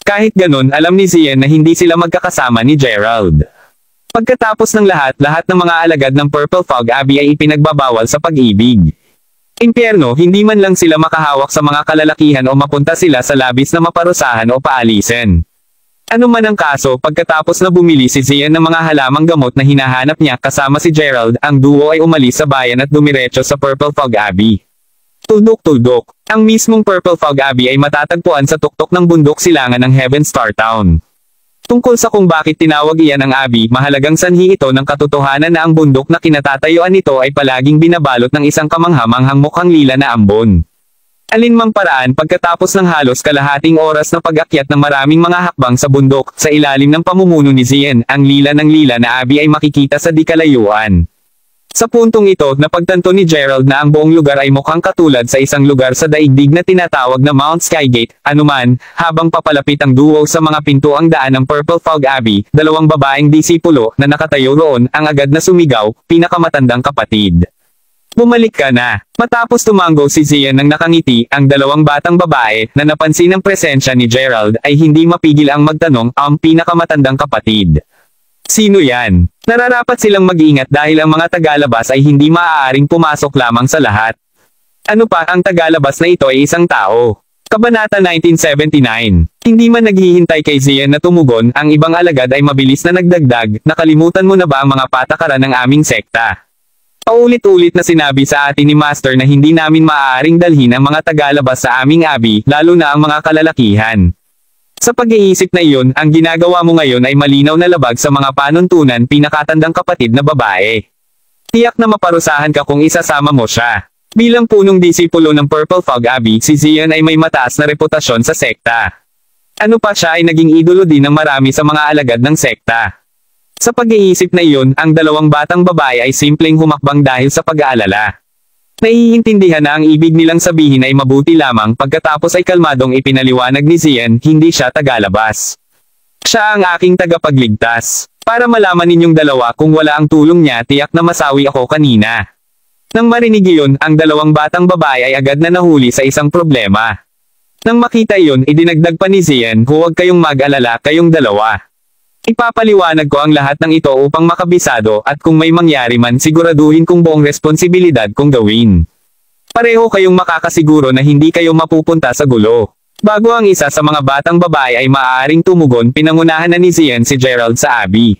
Kahit ganun, alam ni Zian na hindi sila magkakasama ni Gerald. Pagkatapos ng lahat ng mga alagad ng Purple Fog Abbey ay ipinagbabawal sa pag-ibig. Impyerno, hindi man lang sila makahawak sa mga kalalakihan o mapunta sila sa labis na maparusahan o paalisin. Ano man ang kaso, pagkatapos na bumili si Zian ng mga halamang gamot na hinahanap niya kasama si Gerald, ang duo ay umalis sa bayan at dumiretso sa Purple Fog Abbey. Tuldok-tuldok. Ang mismong Purple Fog Abbey ay matatagpuan sa tuktok ng bundok silangan ng Heaven Star Town. Tungkol sa kung bakit tinawag iyan ang Abbey, mahalagang sanhi ito ng katotohanan na ang bundok na kinatatayuan nito ay palaging binabalot ng isang kamanghamanghang mukhang lila na ambon. Alinmang paraan, pagkatapos ng halos kalahating oras na pag-akyat ng maraming mga hakbang sa bundok, sa ilalim ng pamumuno ni Zian, ang lila ng lila na Abbey ay makikita sa di kalayuan. Sa puntong ito, napagtanto ni Gerald na ang buong lugar ay mukhang katulad sa isang lugar sa daigdig na tinatawag na Mount Skygate. Anuman, habang papalapit ang duo sa mga pintuang daan ng Purple Fog Abbey, dalawang babaeng disipulo na nakatayo roon ang agad na sumigaw, pinakamatandang kapatid. Bumalik ka na. Matapos tumango si Zian ng nakangiti, ang dalawang batang babae na napansin ang presensya ni Gerald ay hindi mapigil ang magtanong, ang pinakamatandang kapatid. Sino yan? Nararapat silang mag-ingat dahil ang mga tagalabas ay hindi maaaring pumasok lamang sa lahat. Ano pa, ang tagalabas na ito ay isang tao. Kabanata 1979. Hindi man naghihintay kay Zian na tumugon, ang ibang alagad ay mabilis na nagdagdag, nakalimutan mo na ba ang mga patakaran ng aming sekta? Paulit-ulit na sinabi sa atin ni Master na hindi namin maaaring dalhin ang mga tagalabas sa aming Abbey, lalo na ang mga kalalakihan. Sa pag-iisip na iyon, ang ginagawa mo ngayon ay malinaw na labag sa mga panuntunan pinakatandang kapatid na babae. Tiyak na maparusahan ka kung isasama mo siya. Bilang punong disipulo ng Purple Fog Abbey, si Zian ay may mataas na reputasyon sa sekta. Ano pa, siya ay naging idolo din ng marami sa mga alagad ng sekta. Sa pag-iisip na iyon, ang dalawang batang babae ay simpleng humakbang dahil sa pag-aalala. Naiintindihan na ang ibig nilang sabihin ay mabuti lamang pagkatapos ay kalmadong ipinaliwanag ni Zian, hindi siya tagalabas. Siya ang aking tagapagligtas. Para malaman ninyong dalawa kung wala ang tulong niya, tiyak na masawi ako kanina. Nang marinig iyon, ang dalawang batang babae ay agad na nahuli sa isang problema. Nang makita iyon, idinagdag pa ni Zian, huwag kayong mag-alala, kayong dalawa. Ipapaliwanag ko ang lahat ng ito upang makabisado at kung may mangyari man siguraduhin kong buong responsibilidad kong gawin. Pareho kayong makakasiguro na hindi kayo mapupunta sa gulo. Bago ang isa sa mga batang babae ay maaaring tumugon, pinangunahan na ni Zian si Gerald sa Abbey.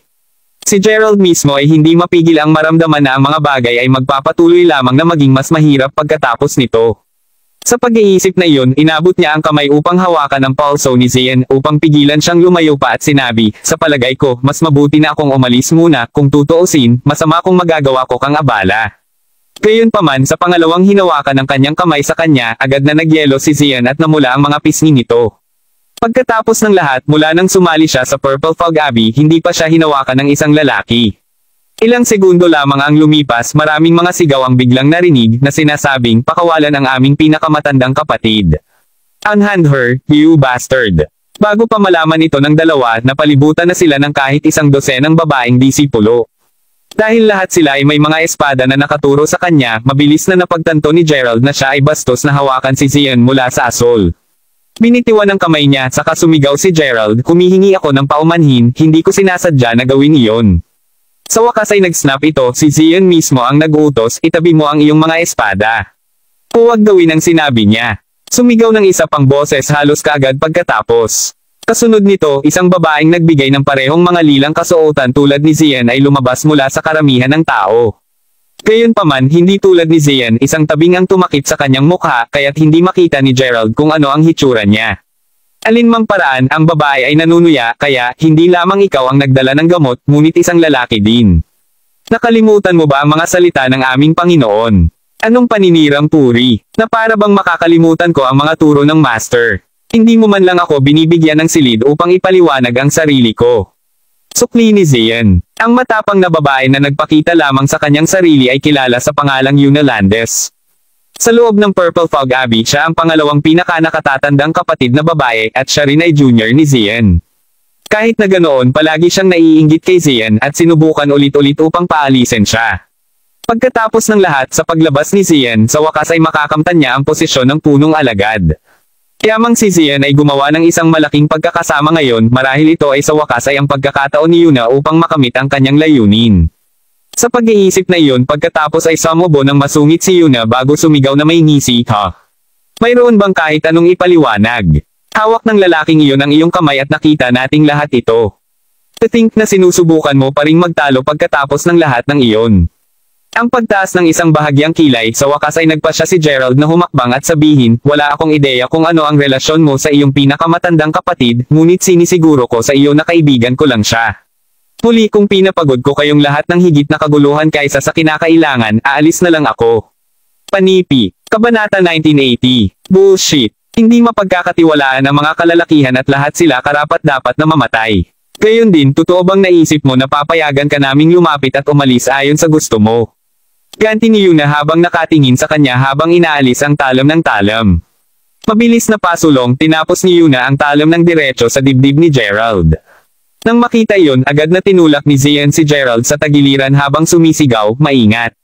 Si Gerald mismo ay hindi mapigil ang maramdaman na ang mga bagay ay magpapatuloy lamang na maging mas mahirap pagkatapos nito. Sa pag-iisip na iyon, inabot niya ang kamay upang hawakan ang pulso ni Zian upang pigilan siyang lumayo pa at sinabi, sa palagay ko, mas mabuti na akong umalis muna, kung tutuusin, masama kung magagawa ko kang abala. Gayunpaman sa pangalawang hinawakan ng kanyang kamay sa kanya, agad na nagyelo si Zian at namula ang mga pisngi nito. Pagkatapos ng lahat mula nang sumali siya sa Purple Fog Abbey, hindi pa siya hinawakan ng isang lalaki. Ilang segundo lamang ang lumipas, maraming mga sigaw ang biglang narinig na sinasabing pakawalan ang aming pinakamatandang kapatid. Unhand her, you bastard. Bago pa malaman ito ng dalawa, napalibutan na sila ng kahit isang dosenang babaeng disipulo. Dahil lahat sila ay may mga espada na nakaturo sa kanya, mabilis na napagtanto ni Gerald na siya ay bastos na hawakan si Zian mula sa asol. Binitiwan ng kamay niya, saka sumigaw si Gerald, humihingi ako ng paumanhin, hindi ko sinasadya na gawin iyon. Sa wakas ay nag-snap ito, si Zian mismo ang nag-uutos, itabi mo ang iyong mga espada. Huwag gawin ang sinabi niya. Sumigaw ng isa pang boses halos kaagad pagkatapos. Kasunod nito, isang babaeng nagbigay ng parehong mga lilang kasuotan tulad ni Zian ay lumabas mula sa karamihan ng tao. Gayunpaman, hindi tulad ni Zian, isang tabing ang tumakip sa kanyang mukha, kaya't hindi makita ni Gerald kung ano ang hitsura niya. Alinmang paraan, ang babae ay nanunuya, kaya, hindi lamang ikaw ang nagdala ng gamot, ngunit isang lalaki din. Nakalimutan mo ba ang mga salita ng aming Panginoon? Anong paninirang puri, na para bang makakalimutan ko ang mga turo ng Master? Hindi mo man lang ako binibigyan ng silid upang ipaliwanag ang sarili ko. Sukli ni Zian. Ang matapang na babae na nagpakita lamang sa kanyang sarili ay kilala sa pangalang Yuna Landes. Sa loob ng Purple Fog Abbey, siya ang pangalawang pinaka-nakatatandang kapatid na babae at siya rin ay junior ni Zian. Kahit na ganoon, palagi siyang naiinggit kay Zian at sinubukan ulit-ulit upang paalisin siya. Pagkatapos ng lahat sa paglabas ni Zian, sa wakas ay makakamtan niya ang posisyon ng punong alagad. Yamang si Zian ay gumawa ng isang malaking pagkakasama ngayon, marahil ito ay sa wakas ay ang pagkakataon ni Yuna upang makamit ang kanyang layunin. Sa pag-iisip na iyon, pagkatapos ay samobo ng masungit si Yuna bago sumigaw na may ngisi, ha? Mayroon bang kahit anong ipaliwanag? Hawak ng lalaking iyon ang iyong kamay at nakita nating lahat ito. To think na sinusubukan mo pa ring magtalo pagkatapos ng lahat ng iyon. Ang pagtaas ng isang bahagyang kilay, sa wakas ay nagpasya si Gerald na humakbang at sabihin, wala akong ideya kung ano ang relasyon mo sa iyong pinakamatandang kapatid, ngunit sinisiguro ko sa iyo na kaibigan ko lang siya. Muli kung pinapagod ko kayong lahat ng higit na kaguluhan kaysa sa kinakailangan, aalis na lang ako. Panipi. Kabanata 1980. Bullshit. Hindi mapagkakatiwalaan ang mga kalalakihan at lahat sila karapat-dapat na mamatay. Gayon din, totoo bang naisip mo na papayagan ka naming lumapit at umalis ayon sa gusto mo? Ganti ni Yuna habang nakatingin sa kanya habang inaalis ang talam ng talam. Mabilis na pasulong, tinapos ni Yuna ang talam ng diretso sa dibdib ni Gerald. Nang makita iyon, agad na tinulak ni Zian si Gerald sa tagiliran habang sumisigaw, maingat.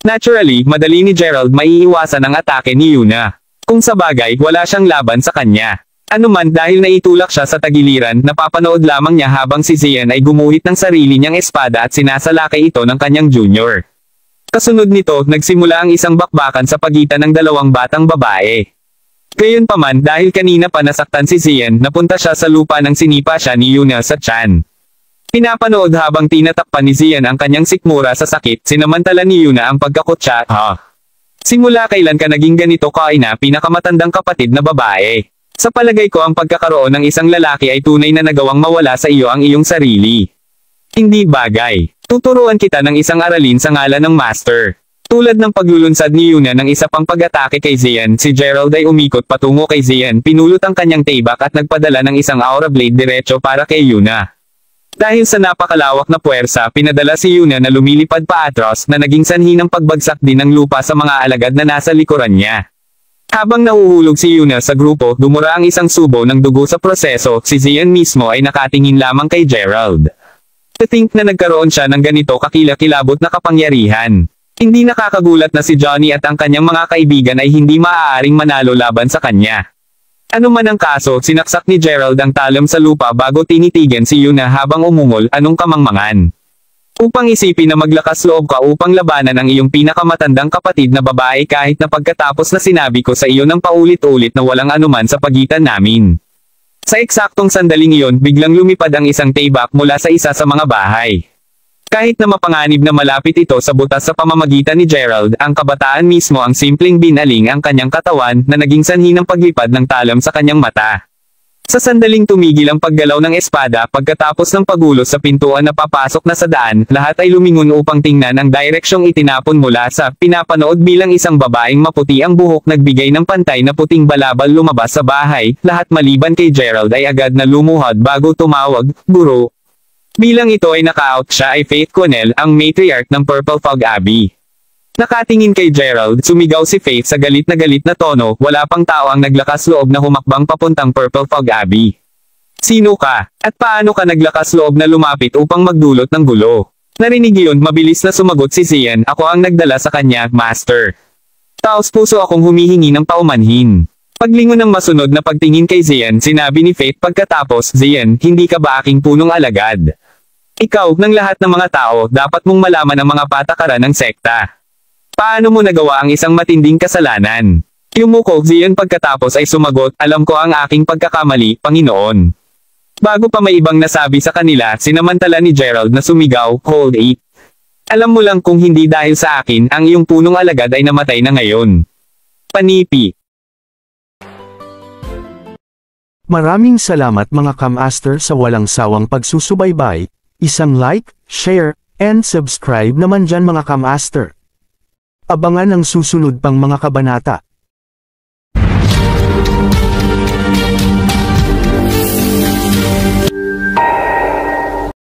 Naturally, madali ni Gerald maiiwasan ang atake ni Yuna. Kung sa bagay, wala siyang laban sa kanya. Anuman dahil naitulak siya sa tagiliran, napapanood lamang niya habang si Zian ay gumuhit ng sarili niyang espada at sinasalakay ito ng kanyang junior. Kasunod nito, nagsimula ang isang bakbakan sa pagitan ng dalawang batang babae. Gayunpaman dahil kanina pa nasaktan si Zian, napunta siya sa lupa nang sinipa siya ni Yuna sa tiyan. Pinapanood habang tinatakpan ni Zian ang kanyang sikmura sa sakit, sinamantala ni Yuna ang pagkakutsa, ha? Simula kailan ka naging ganito kaina, pinakamatandang kapatid na babae? Sa palagay ko ang pagkakaroon ng isang lalaki ay tunay na nagawang mawala sa iyo ang iyong sarili. Hindi bagay. Tuturuan kita ng isang aralin sa ngalan ng Master. Tulad ng paglulunsad ni Yuna ng isa pang pag-atake kay Zian, si Gerald ay umikot patungo kay Zian, pinulot ang kanyang tailback at nagpadala ng isang aura blade diretso para kay Yuna. Dahil sa napakalawak na puwersa, pinadala si Yuna na lumilipad pa atras na naging sanhi ng pagbagsak din ng lupa sa mga alagad na nasa likuran niya. Habang nahuhulog si Yuna sa grupo, dumura ang isang subo ng dugo sa proseso, si Zian mismo ay nakatingin lamang kay Gerald. To think na nagkaroon siya ng ganito kakilakilabot na kapangyarihan. Hindi nakakagulat na si Johnny at ang kanyang mga kaibigan ay hindi maaaring manalo laban sa kanya. Ano man ang kaso, sinaksak ni Gerald ang talam sa lupa bago tinitigan si Yuna habang umungol, anong kamangmangan. Upang isipin na maglakas loob ka upang labanan ang iyong pinakamatandang kapatid na babae kahit na pagkatapos na sinabi ko sa iyo ng paulit-ulit na walang anuman sa pagitan namin. Sa eksaktong sandaling iyon, biglang lumipad ang isang tailback mula sa isa sa mga bahay. Kahit na mapanganib na malapit ito sa butas sa pamamagitan ni Gerald, ang kabataan mismo ang simpleng binaling ang kanyang katawan na naging sanhi ng paglipad ng talam sa kanyang mata. Sa sandaling tumigil ang paggalaw ng espada pagkatapos ng pagulos sa pintuan na papasok na sa daan, lahat ay lumingon upang tingnan ang direksyong itinapon mula sa pinapanood bilang isang babaeng maputi ang buhok nagbigay ng pantay na puting balabal lumabas sa bahay, lahat maliban kay Gerald ay agad na lumuhod bago tumawag, "Guro." Bilang ito ay naka-out siya ay Faith Connell, ang matriarch ng Purple Fog Abbey. Nakatingin kay Gerald, sumigaw si Faith sa galit na tono, wala pang tao ang naglakas loob na humakbang papuntang Purple Fog Abbey. "Sino ka? At paano ka naglakas loob na lumapit upang magdulot ng gulo?" Narinig yun, mabilis na sumagot si Zian, "Ako ang nagdala sa kanya, Master." Taos puso akong humihingi ng paumanhin. Paglingon ng masunod na pagtingin kay Zian, sinabi ni Faith pagkatapos, "Zian, hindi ka ba aking punong alagad? Ikaw, ng lahat ng mga tao, dapat mong malaman ang mga patakaran ng sekta. Paano mo nagawa ang isang matinding kasalanan?" Yumuko Zian pagkatapos ay sumagot, "Alam ko ang aking pagkakamali, Panginoon." Bago pa may ibang nasabi sa kanila, sinamantala ni Gerald na sumigaw, "Hold it. Alam mo lang kung hindi dahil sa akin, ang iyong punong alagad ay namatay na ngayon." Panipi. Maraming salamat mga Kamaster sa walang sawang pagsusubaybay, isang like, share, and subscribe naman dyan mga Kamaster. Abangan ang susunod pang mga kabanata.